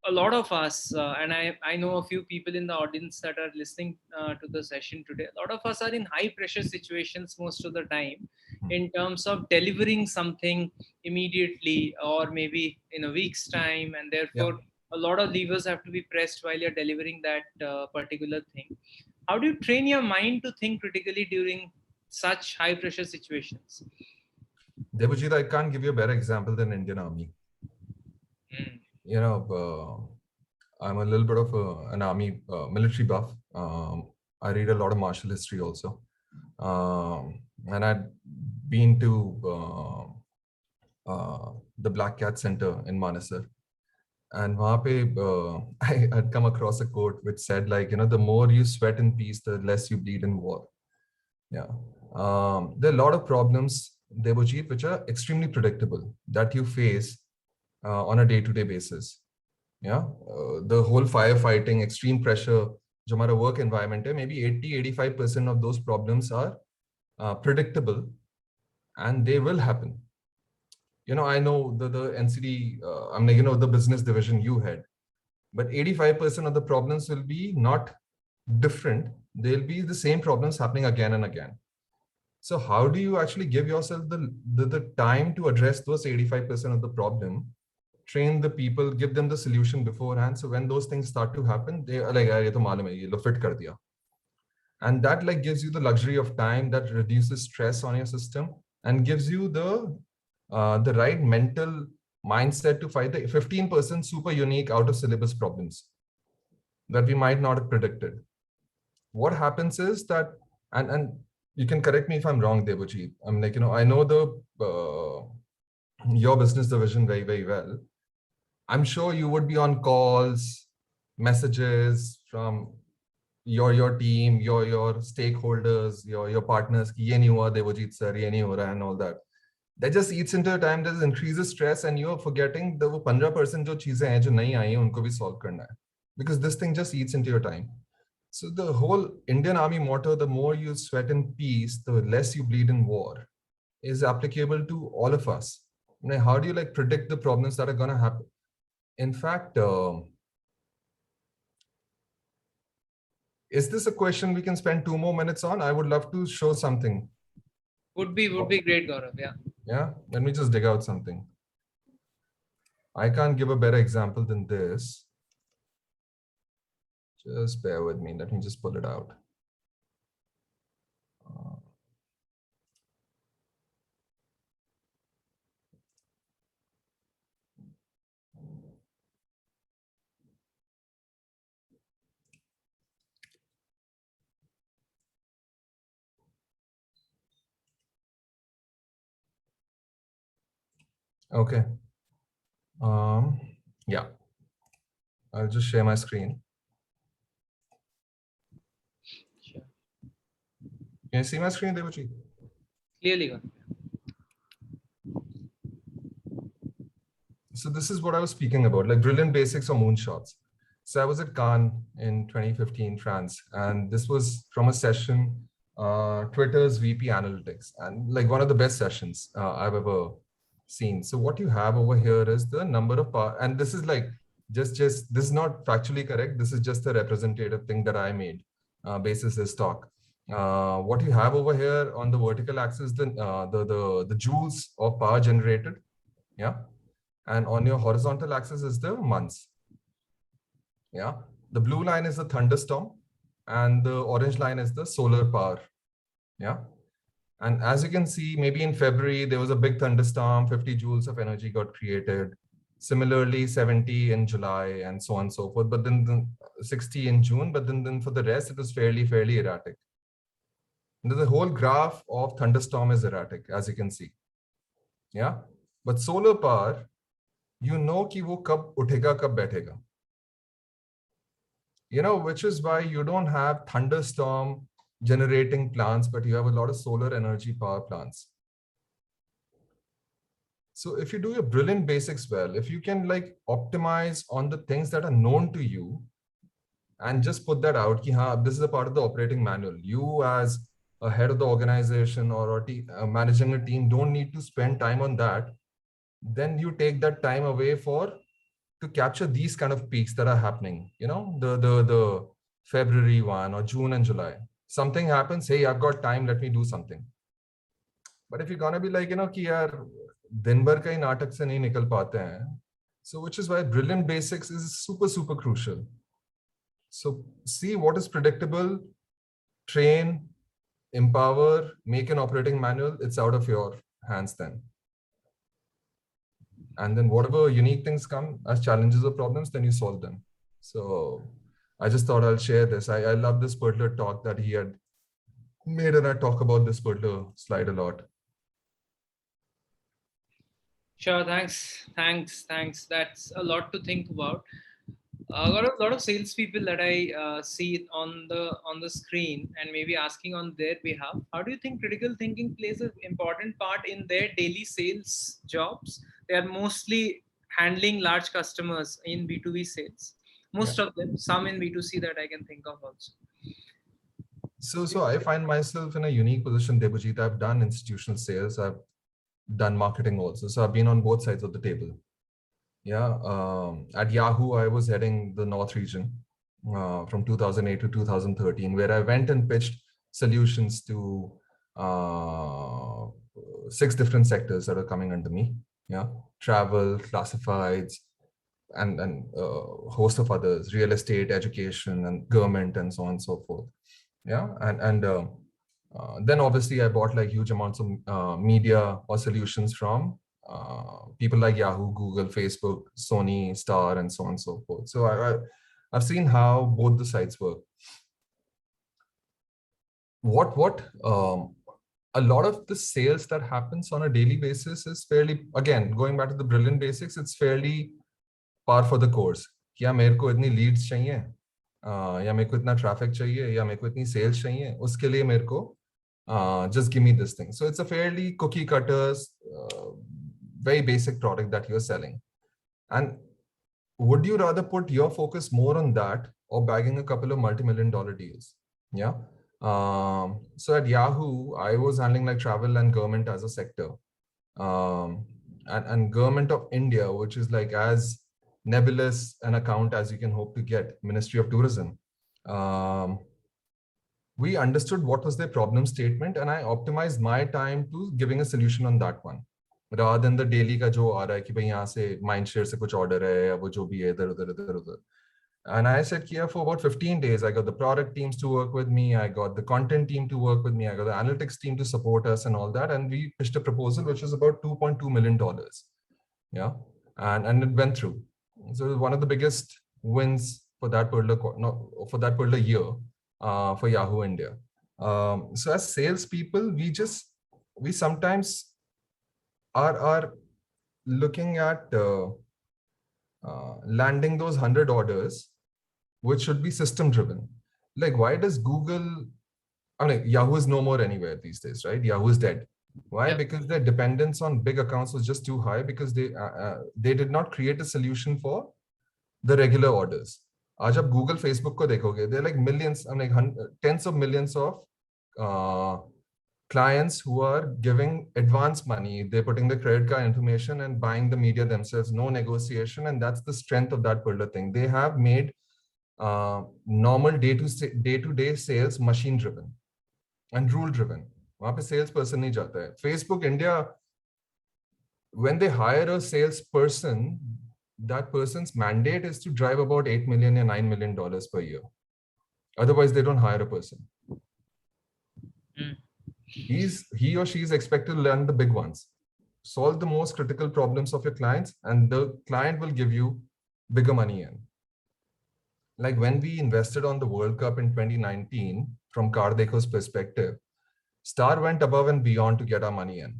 a lot of us, and I know a few people in the audience that are listening to the session today, a lot of us are in high pressure situations most of the time in terms of delivering something immediately or maybe in a week's time, and Yeah. therefore a lot of levers have to be pressed while you're delivering that particular thing. How do you train your mind to think critically during such high pressure situations? Debojit, I can't give you a better example than Indian Army. Mm. You know, I'm a little bit of an army military buff. I read a lot of martial history also. And I'd been to the Black Cat Center in Manasar. And वहाँ पे, I'd come across a quote which said, like, the more you sweat in peace, the less you bleed in war. Yeah. There are a lot of problems, Debojit, which are extremely predictable that you face on a day-to-day basis. Yeah. The whole firefighting, extreme pressure, जो हमारा work environment है, maybe 80-85% of those problems are predictable and they will happen. I know the NCD, I'm like, the business division you had, but 85% of the problems will be not different. They'll be the same problems happening again and again. So how do you actually give yourself the time to address those 85% of the problem, train the people, give them the solution beforehand. So when those things start to happen, they are like, "यार, ये तो मालूम है, ये लो fit कर दिया." And that like gives you the luxury of time, that reduces stress on your system and gives you the right mental mindset to fight the 15% super unique out of syllabus problems that we might not have predicted. What happens is that, and you can correct me if I'm wrong, Debojit. I'm like, I know your business division very, very well. I'm sure you would be on calls, messages from your team, your stakeholders, your partners, कि ये नहीं हुआ Debojit sir, ये नहीं हो रहा, and all that. That just eats into your time, that increases stress, and you're forgetting the 15% जो चीजें हैं जो नहीं आई हैं उनको भी solve करना है, because this thing just eats into your time. So the whole Indian Army motto, the more you sweat in peace, the less you bleed in war, is applicable to all of us. How do you like predict the problems that are going to happen? In fact, is this a question we can spend 2 more minutes on? I would love to show something. Would be great, Gaurav. Yeah. Yeah, let me just dig out something. I can't give a better example than this. Just bear with me. Let me just pull it out. Okay. Yeah. I'll just share my screen. Sure. Can you see my screen, Debojit? Clearly, Gaurav. So this is what I was speaking about, like brilliant basics or moonshots. So I was at Cannes in 2015, France, and this was from a session, Twitter's VP Analytics, and like one of the best sessions I've ever seen. So what you have over here is the number of and this is like just this is not factually correct. This is just a representative thing that I made basis this talk. What you have over here on the vertical axis, the joules of power generated, yeah, and on your horizontal axis is the months. Yeah, the blue line is the thunderstorm and the orange line is the solar power. Yeah, and as you can see, maybe in February there was a big thunderstorm, 50 joules of energy got created. Similarly 70 in July and so on and so forth, but then the 60 in June, but then for the rest it was fairly erratic. And the whole graph of thunderstorm is erratic, as you can see. Yeah, but solar power, you know कि वो कब उठेगा कब बैठेगा, which is why you don't have thunderstorm generating plants, but you have a lot of solar energy power plants. So if you do your brilliant basics well, if you can like optimize on the things that are known to you and just put that out, ki, haan, this is a part of the operating manual. You as a head of the organization or managing a team don't need to spend time on that. Then you take that time away for to capture these kind of peaks that are happening, the February one or June and July. Something happens, hey, I've got time, let me do something. But if you're gonna be like, कि यार दिन भर का ही नाटक से नहीं निकल पाते हैं, so which is why brilliant basics is super, super crucial. So see what is predictable, train, empower, make an operating manual. It's out of your hands then. And then whatever unique things come as challenges or problems, then you solve them. So I just thought I'll share this. I love this particular talk that he had made, and I talk about this particular slide a lot. Sure, thanks. That's a lot to think about. Got a lot of salespeople that I see on the screen, and maybe asking on their behalf. How do you think critical thinking plays an important part in their daily sales jobs? They are mostly handling large customers in B2B sales. Most of them, some in B2C that I can think of also. So I find myself in a unique position, Debojit. I've done institutional sales. I've done marketing also. So I've been on both sides of the table. Yeah. At Yahoo, I was heading the North region from 2008 to 2013, where I went and pitched solutions to 6 different sectors that are coming under me. Yeah. Travel, classifieds, and a host of others, real estate, education, and government, and so on and so forth. Yeah. And then obviously I bought like huge amounts of media or solutions from people like Yahoo, Google, Facebook, Sony, Star, and so on and so forth. So I've seen how both the sides work. What a lot of the sales that happens on a daily basis is fairly, again, going back to the brilliant basics, it's fairly par for the course. क्या मेरे को इतनी leads चाहिए, या मेरे को इतना traffic चाहिए, या मेरे को इतनी sales चाहिए, उसके लिए मेरे को just give me this thing. So it's a fairly cookie cutters, very basic product that you're selling. And would you rather put your focus more on that or bagging a couple of multi-million-dollar deals? Yeah. So at Yahoo, I was handling like travel and government as a sector. And government of India, which is like as nebulous an account as you can hope to get, Ministry of Tourism. We understood what was their problem statement, and I optimized my time to giving a solution on that one, rather than the daily का जो आ रहा है कि भाई यहाँ से mindshare से कुछ order है या वो जो भी है इधर उधर. And I said, yeah, for about 15 days, I got the product teams to work with me. I got the content team to work with me. I got the analytics team to support us and all that. And we pitched a proposal, which was about $2.2 million. Yeah. And it went through. So it was one of the biggest wins for that particular year for Yahoo India. So as salespeople, we sometimes are looking at landing those 100 orders, which should be system driven. Like, why does Google, I mean, Yahoo is no more anywhere these days, right? Yahoo is dead. Why? Yeah. Because their dependence on big accounts was just too high, because they did not create a solution for the regular orders. आज आप Google, Facebook को देखोगे, they're like millions, I mean, tens of millions of clients who are giving advance money. They're putting the credit card information and buying the media themselves, no negotiation. And that's the strength of that particular thing. They have made normal day-to-day sales machine driven and rule driven. वहाँ पे salesperson नहीं जाता है. Facebook India, when they hire a salesperson, that person's mandate is to drive about $8 million and $9 million per year. Otherwise, they don't hire a person. He or she is expected to learn the big ones, solve the most critical problems of your clients, and the client will give you bigger money in. Like when we invested on the World Cup in 2019, from Kardeko's perspective, Star went above and beyond to get our money in.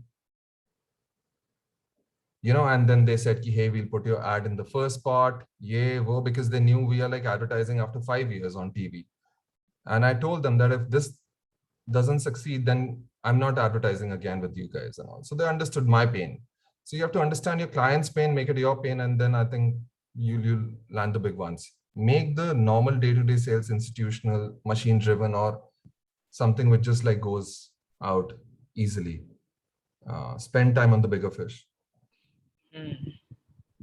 And then they said, hey, we'll put your ad in the first spot, because they knew we are like advertising after 5 years on TV. And I told them that if this doesn't succeed, then I'm not advertising again with you guys and all. So they understood my pain. So you have to understand your client's pain, make it your pain, and then I think you'll land the big ones. Make the normal day-to-day sales institutional, machine-driven, or something which just like goes out easily. Spend time on the bigger fish.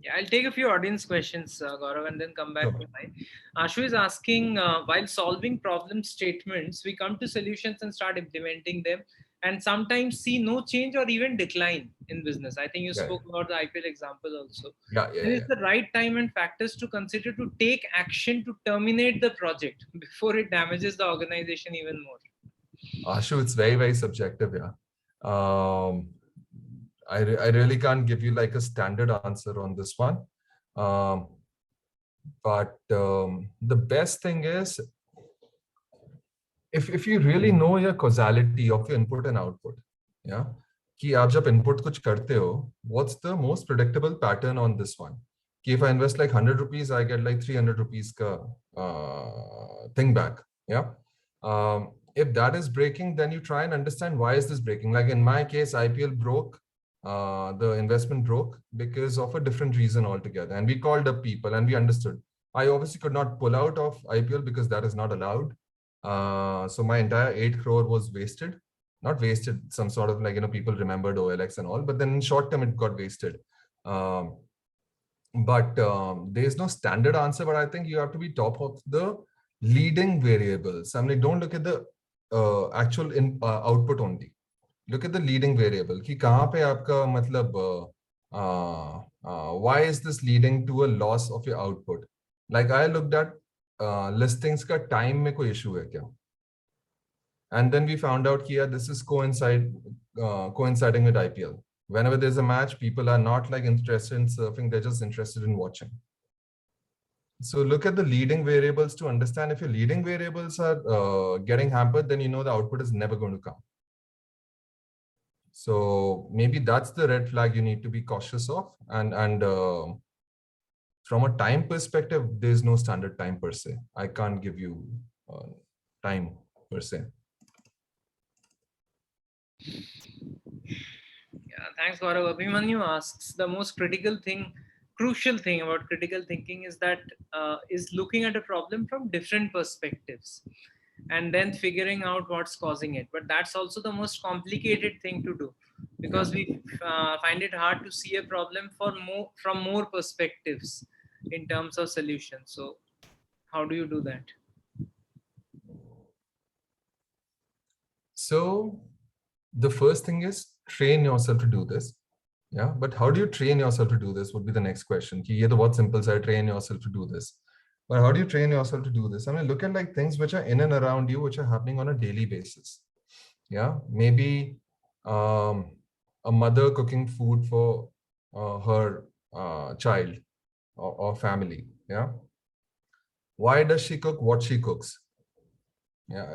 Yeah, I'll take a few audience questions, Gaurav, and then come back Sure. to mine. Ashu is asking, while solving problem statements, we come to solutions and start implementing them, and sometimes see no change or even decline in business. I think you Yeah, spoke about the IPL example also. yeah, yeah, Then is yeah. the right time and factors to consider to take action to terminate the project before it damages the organization even more. Ashu, it's very, very subjective. Yeah. Um, I really can't give you like a standard answer on this one. Um, but the best thing is if you really know your causality of your input and output, yeah, कि आप जब input कुछ करते हो, what's the most predictable pattern on this one? कि if I invest like 100 rupees, I get like 300 rupees ka thing back. Yeah. If that is breaking, then you try and understand why is this breaking. Like in my case, IPL broke, the investment broke because of a different reason altogether. And we called up people and we understood. I obviously could not pull out of IPL because that is not allowed. So my entire 8 crore was wasted. Not wasted, some sort of like, people remembered OLX and all, but then in short term it got wasted. Um, but there's no standard answer, but I think you have to be top of the leading variables. I mean, don't look at the actual output only. Look at the leading variable. कि कहाँ पे आपका मतलब why is this leading to a loss of your output? Like I looked at listings का time में कोई issue है क्या? And then we found out here this is coinciding with IPL. Whenever there's a match, people are not like interested in surfing, they're just interested in watching. So look at the leading variables to understand if your leading variables are getting hampered, then you know the output is never going to come. So maybe that's the red flag you need to be cautious of. And from a time perspective, there's no standard time per se. I can't give you time per se. Yeah, thanks, Gaurav. Abhimanyu asks, the most crucial thing about critical thinking is that is looking at a problem from different perspectives and then figuring out what's causing it. But that's also the most complicated thing to do Yeah. because we find it hard to see a problem from more perspectives in terms of solutions. So, how do you do that? So the first thing is train yourself to do this. Yeah. But how do you train yourself to do this would be the next question. Ki ye to bahut simple sa hai, train yourself to do this. But how do you train yourself to do this? I mean, look at like things which are in and around you, which are happening on a daily basis. Yeah. Maybe um, a mother cooking food for her child or family. Yeah. Why does she cook what she cooks? Yeah,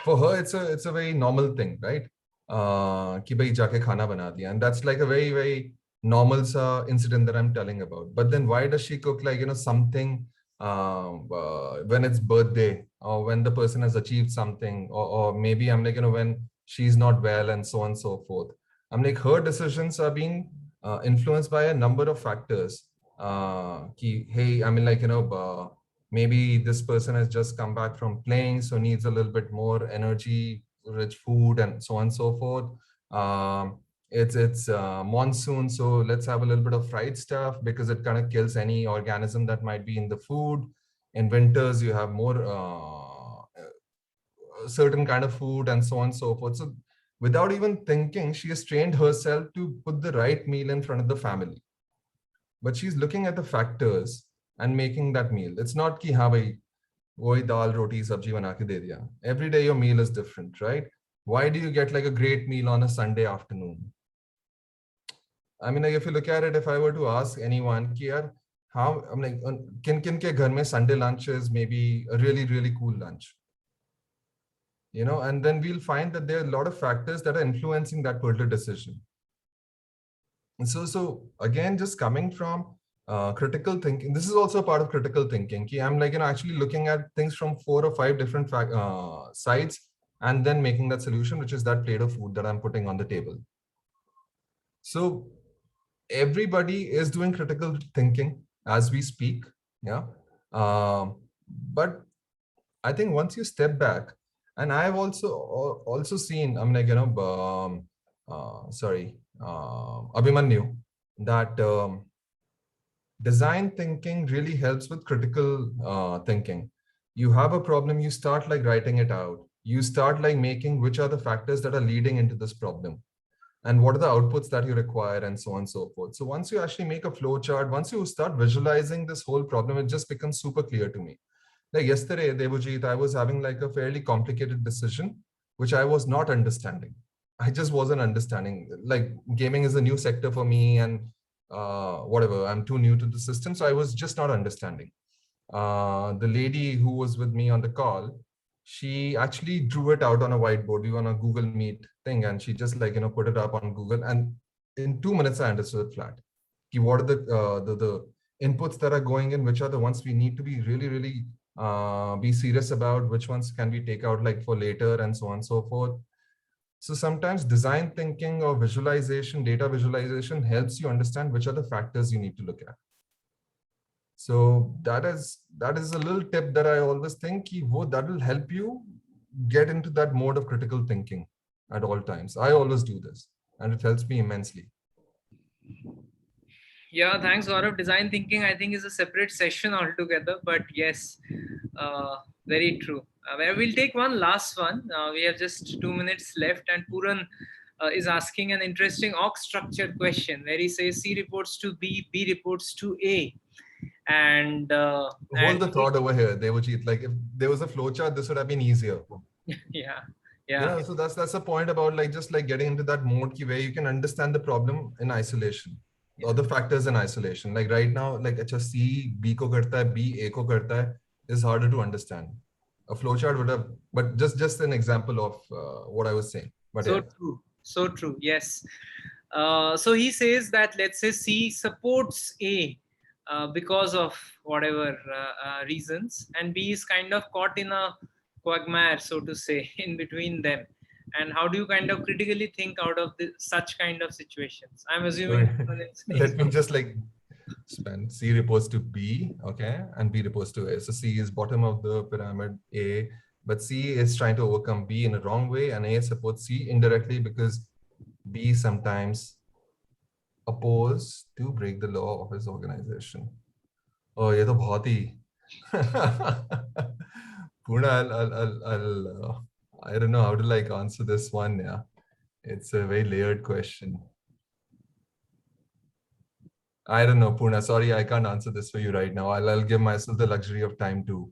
for her it's a very normal thing, right? कि भाई जाके खाना बना दिया, and that's like a very very normal incident that I'm telling about. But then why does she cook like something when it's birthday or when the person has achieved something, or maybe I'm like when she's not well and so on and so forth. I'm like her decisions are being influenced by a number of factors. Hey, I mean like maybe this person has just come back from playing, so needs a little bit more energy rich food and so on and so forth. It's monsoon, so let's have a little bit of fried stuff because it kind of kills any organism that might be in the food. In winters you have more certain kind of food and so on and so forth. So without even thinking, she has trained herself to put the right meal in front of the family, but she's looking at the factors and making that meal. It's not ki ha bhai वही दाल रोटी सब्जी बना के दे दिया. Every day your meal is different, right? Why do you get like a great meal on a Sunday afternoon? I mean, like if you look at it, if I were to ask anyone कि यार how I'm like किन किन के घर में Sunday lunch is maybe a really really cool lunch, and then we'll find that there are a lot of factors that are influencing that particular decision. And so again, just coming from critical thinking, this is also a part of critical thinking. I'm like actually looking at things from 4 or 5 different sides, and then making that solution, which is that plate of food that I'm putting on the table. So everybody is doing critical thinking as we speak, yeah. But I think once you step back, and I've also seen, I mean, like Abhimanyu, that Design thinking really helps with critical thinking. You have a problem, you start like writing it out. You start like making which are the factors that are leading into this problem and what are the outputs that you require and so on and so forth. So once you actually make a flow chart, once you start visualizing this whole problem, it just becomes super clear to me. Like yesterday, Debojit, I was having like a fairly complicated decision, which I was not understanding. I just wasn't understanding. Like gaming is a new sector for me, and whatever, I'm too new to the system. So I was just not understanding. The lady who was with me on the call, she actually drew it out on a whiteboard. We were on a Google Meet thing, and she just like put it up on Google. And in 2 minutes, I understood it flat. What are the inputs that are going in? Which are the ones we need to be really be serious about? Which ones can we take out like for later, and so on and so forth. So sometimes design thinking or visualization, data visualization helps you understand which are the factors you need to look at. So that is a little tip that I always think that will help you get into that mode of critical thinking at all times. I always do this, and it helps me immensely. Yeah, thanks, Gaurav. Design thinking, I think, is a separate session altogether. But yes, very true. We'll take one last one. We have just 2 minutes left, and Puran is asking an interesting org structure question where he says C reports to B, B reports to A, and Hold the thought over here. They would cheat. Like if there was a flowchart, this would have been easier. yeah, yeah. So that's the point about like just like getting into that mode where you can understand the problem in isolation, or the factors in isolation. Like right now, like acha C B ko karta hai, B A ko karta hai is harder to understand. A flowchart would have, but just an example of what I was saying. But So yeah. true. So true. Yes. So he says that, let's say C supports A because of whatever reasons, and B is kind of caught in a quagmire, so to say, in between them. And how do you kind of critically think out of such kind of situations? I'm So assuming let me just like spend C reports to B, okay, and B reports to A. So C is bottom of the pyramid, A, but C is trying to overcome B in a wrong way, and A supports C indirectly because B sometimes oppose to break the law of his organization. Oh, ये तो बहुत ही Purna, I don't know how to like answer this one. Yeah, it's a very layered question. I don't know, Purna. Sorry, I can't answer this for you right now. I'll give myself the luxury of time to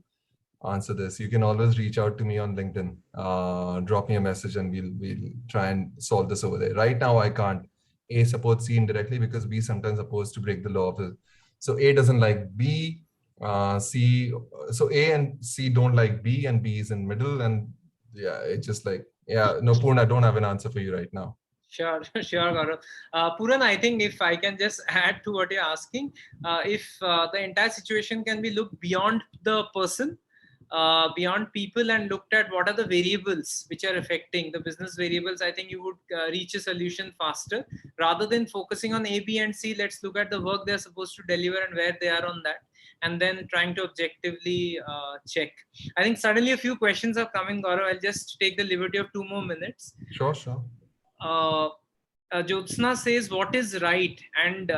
answer this. You can always reach out to me on LinkedIn, drop me a message, and we'll try and solve this over there. Right now, I can't. A supports C indirectly because B sometimes opposed to break the law of it. So A doesn't like B. C. So A and C don't like B, and B is in middle. And yeah, it's just like no, Purna, I don't have an answer for you right now. Sure, sure, Gaurav. Puran, I think if I can just add to what you're asking, if the entire situation can be looked beyond the person, beyond people, and looked at what are the variables which are affecting the business variables, I think you would reach a solution faster rather than focusing on A, B, and C. Let's look at the work they're supposed to deliver and where they are on that, and then trying to objectively check. I think suddenly a few questions are coming, Gaurav. I'll just take the liberty of 2 more minutes. Sure, sure. uh, Jyotsna says, "What is right?" and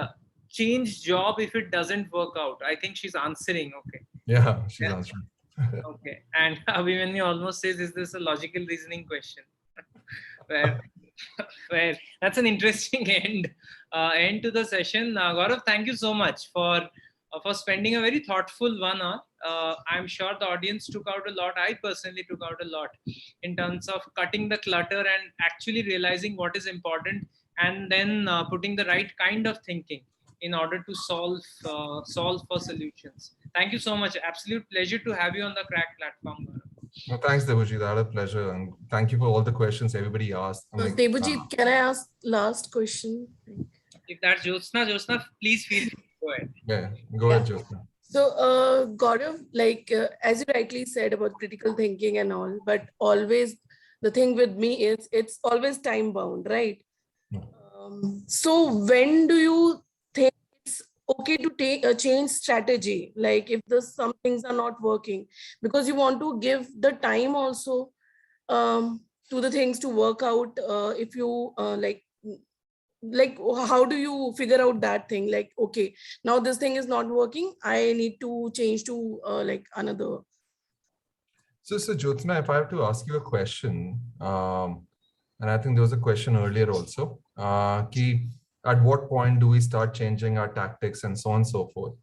change job if it doesn't work out. I think she's answering. Okay. Yeah, she's Yeah. answering. Okay. And Abhimanyu almost says, "Is this a logical reasoning question?" where, where that's an interesting end to the session. Gaurav, thank you so much for spending a very thoughtful 1 hour. I'm sure the audience took out a lot. I personally took out a lot in terms of cutting the clutter and actually realizing what is important, and then putting the right kind of thinking in order to solve for solutions. Thank you so much. Absolute pleasure to have you on the Crack platform, Gaurav. No, thanks, Debojit. I had a pleasure, and thank you for all the questions everybody asked. I'm like, Debojit, can I ask last question? If that's Jyotsna, please feel free to go ahead. yeah, go ahead, Jyotsna. So, Gaurav, like as you rightly said about critical thinking and all, but always the thing with me is it's always time bound, right? So when do you think it's okay to take a change strategy? Like if some things are not working, because you want to give the time also to the things to work out. If you like like, how do you figure out that thing? Like, okay, now this thing is not working. I need to change to like another. So Jyotsna, if I have to ask you a question, and I think there was a question earlier also, at what point do we start changing our tactics and so on and so forth?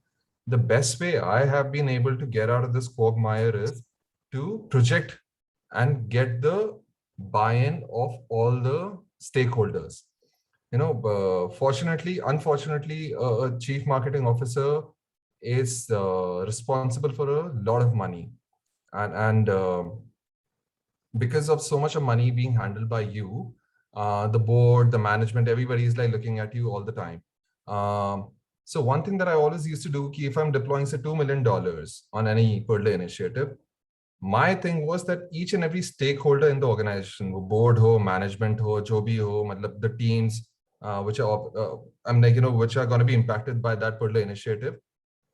The best way I have been able to get out of this quagmire is to project and get the buy-in of all the stakeholders. Fortunately, unfortunately, a chief marketing officer is responsible for a lot of money, and because of so much of money being handled by you, the board, the management, everybody is like looking at you all the time. So one thing that I always used to do, if I'm deploying say $2 million on any per day initiative, my thing was that each and every stakeholder in the organization, board ho, management ho, jo bhi ho, matlab the teams which are which are going to be impacted by that per day initiative,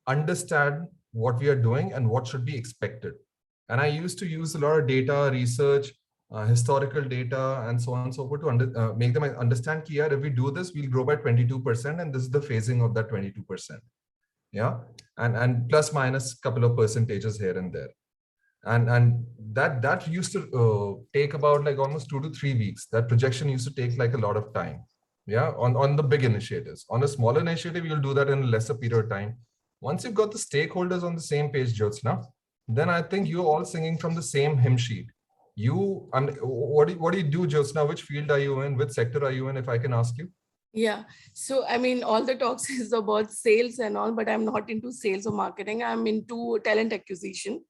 understand what we are doing and what should be expected. And I used to use a lot of data, research, historical data, and so on and so forth to make them understand that if we do this, we'll grow by 22%, and this is the phasing of that 22%. Yeah, and plus minus couple of percentages here and there. And that used to take about like almost 2 to 3 weeks. That projection used to take like a lot of time. Yeah, on the big initiatives. On a smaller initiative, you'll do that in a lesser period of time. Once you've got the stakeholders on the same page, Jyotsna, then I think you're all singing from the same hymn sheet. What do you do, Jyotsna? Which field are you in? Which sector are you in, if I can ask you? Yeah. So, I mean, all the talks is about sales and all, but I'm not into sales or marketing. I'm into talent acquisition.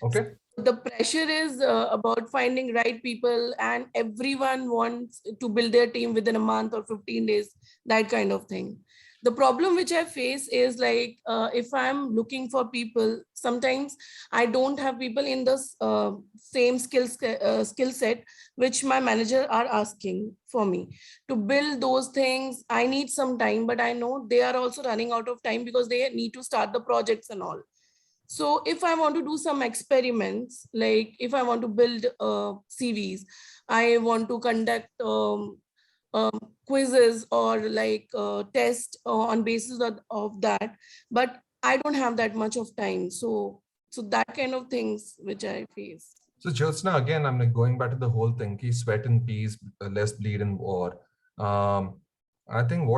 Okay. The pressure is about finding right people, and everyone wants to build their team within a month or 15 days, that kind of thing. The problem which I face is like, if I'm looking for people, sometimes I don't have people in the same skill set which my manager are asking for me to build those things. I need some time, but I know they are also running out of time because they need to start the projects and all. So if I want to do some experiments, like if I want to build CVs, I want to conduct quizzes or like test on basis of that, but I don't have that much of time. So that kind of things which I face. So Jyotsna, again, I'm like going back to the whole thing, sweat in peace, less bleed in war. I think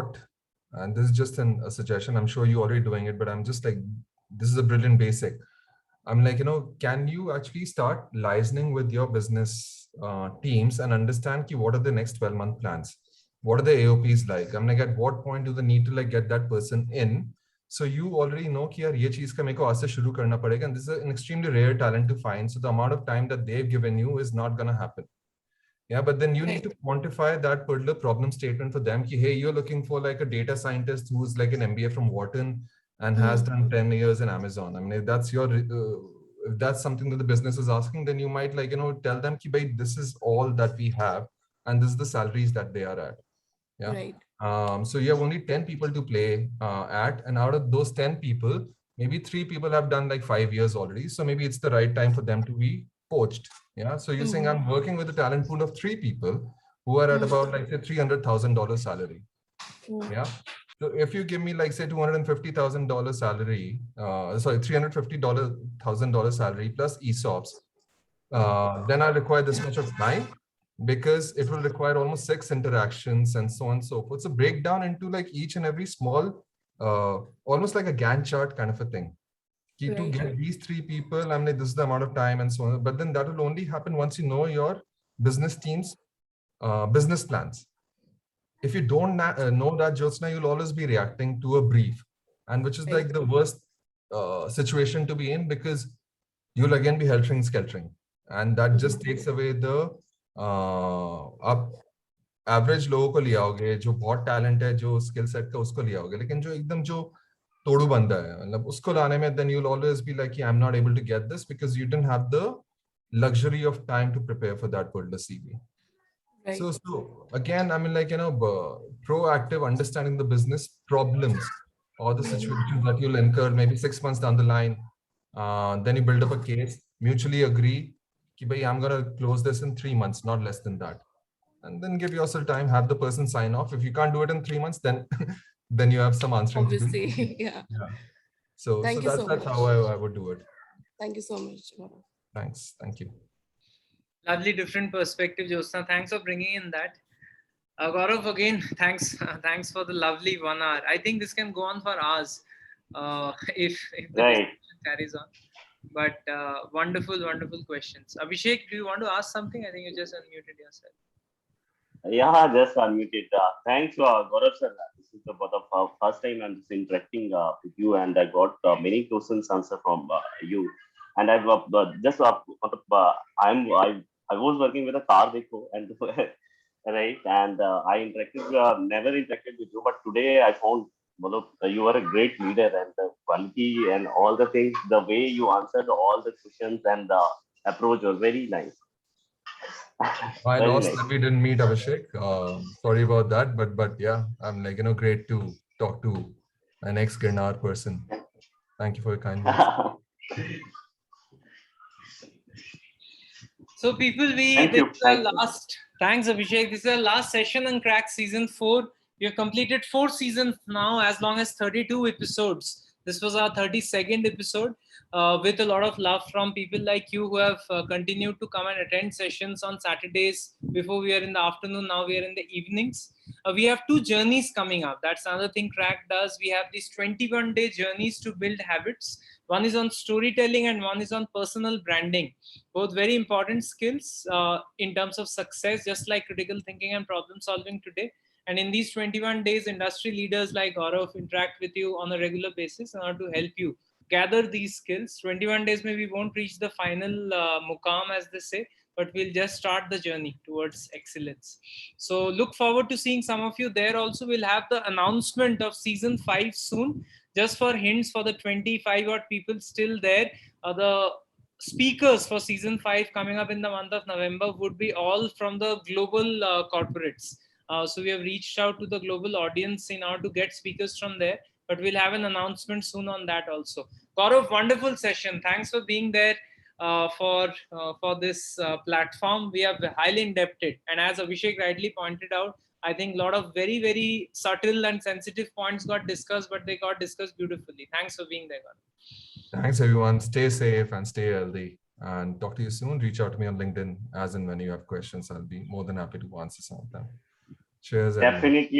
and this is just a suggestion, I'm sure you're already doing it, but I'm just like, this is a brilliant basic. I'm like, can you actually start liaising with your business teams and understand what are the next 12-month plans? What are the AOPs like? I'm like, at what point do they need to like get that person in? So you already know कि यार ये चीज का मेरे को आज से शुरू करना पड़ेगा, and this is an extremely rare talent to find. So the amount of time that they've given you is not going to happen. Yeah, but then you need to quantify that particular problem statement for them. Ki, hey, you're looking for like a data scientist who's like an MBA from Wharton and has done 10 years in Amazon. I mean, if that's something that the business is asking, then you might like, tell them ki, bhai, this is all that we have, and this is the salaries that they are at. Yeah. Right. So you have only 10 people to play at, and out of those 10 people, maybe 3 people have done like 5 years already. So maybe it's the right time for them to be poached. Yeah. So you're saying I'm working with a talent pool of 3 people who are at about like say $300,000 salary. Yeah. So if you give me like say $250,000 salary, sorry, $350,000 salary plus ESOPs, then I require this much of time, because it will require almost 6 interactions and so on and so forth. So break down into like each and every small, almost like a Gantt chart kind of a thing. Right. To get these 3 people, I'm like, this is the amount of time and so on. But then that will only happen once you know your business team's business plans. If you don't know that, Jyotsna, you'll always be reacting to a brief, and which is like the worst situation to be in, because you'll again be heltering-skeltering. And that just takes away the आप average लोगों को ले आओगे जो बहुत talent है, जो skill set का, उसको ले आओगे, लेकिन जो एकदम जो तोड़ू बंदा है, मतलब उसको लाने में then you'll always be like, I'm not able to get this because you didn't have the luxury of time to prepare for that particular CV. Right. So again, I mean, like, proactive understanding the business problems or the situations that you'll incur maybe 6 months down the line. Then you build up a case, mutually agree, I'm going to close this in 3 months, not less than that. and then give yourself time, have the person sign off. If you can't do it in 3 months, then then you have some answering to do. Obviously, yeah. Yeah. So Thank you so that's much. how I would do it. Thank you so much, Gaurav. Thanks. Thank you. Lovely, different perspective, Jyotsna. Thanks for bringing in that. Gaurav, again, thanks, thanks for the lovely 1 hour. I think this can go on for hours if the Right. discussion carries on. But wonderful, wonderful questions. Abhishek, do you want to ask something? I think you just unmuted yourself. Yeah, just unmuted. Thanks, Gaurav sir. This is the first time I'm just interacting with you, and I got many questions answer from you. And I've just I was working with a car deco and right, and I interacted never interacted with you, but today I found you are a great leader, and the quality and all the things, the way you answered all the questions and the approach was very nice. I Very lost nice. that we didn't meet, Abhishek. Sorry about that, but yeah, I'm like, great to talk to an ex-Girnar person. Thank you for your kind words. So, people, Thank this you. is our Thank you. last. Thanks, Abhishek. This is our last session on Crack Season 4. We have completed 4 seasons now, as long as 32 episodes. This was our 32nd episode, with a lot of love from people like you who have continued to come and attend sessions on Saturdays. Before we are in the afternoon, now we are in the evenings. We have 2 journeys coming up. That's another thing Crack does. We have these 21-day journeys to build habits. One is on storytelling and one is on personal branding. Both very important skills in terms of success, just like critical thinking and problem solving today. And in these 21 days, industry leaders like Gaurav interact with you on a regular basis in order to help you gather these skills. 21 days, maybe we won't reach the final mukam, as they say, but we'll just start the journey towards excellence. So look forward to seeing some of you there. Also, we'll have the announcement of season 5 soon. Just for hints for the 25 odd people still there, the speakers for season 5 coming up in the month of November would be all from the global corporates. So we have reached out to the global audience in order to get speakers from there, but we'll have an announcement soon on that also. Gaurav, wonderful session. Thanks for being there for this platform. We are highly indebted. And as Abhishek rightly pointed out, I think a lot of very, very subtle and sensitive points got discussed, but they got discussed beautifully. Thanks for being there, Gaurav. Thanks, everyone. Stay safe and stay healthy. And talk to you soon. Reach out to me on LinkedIn as and when you have questions. I'll be more than happy to answer some of them. Cheers, everyone. Definitely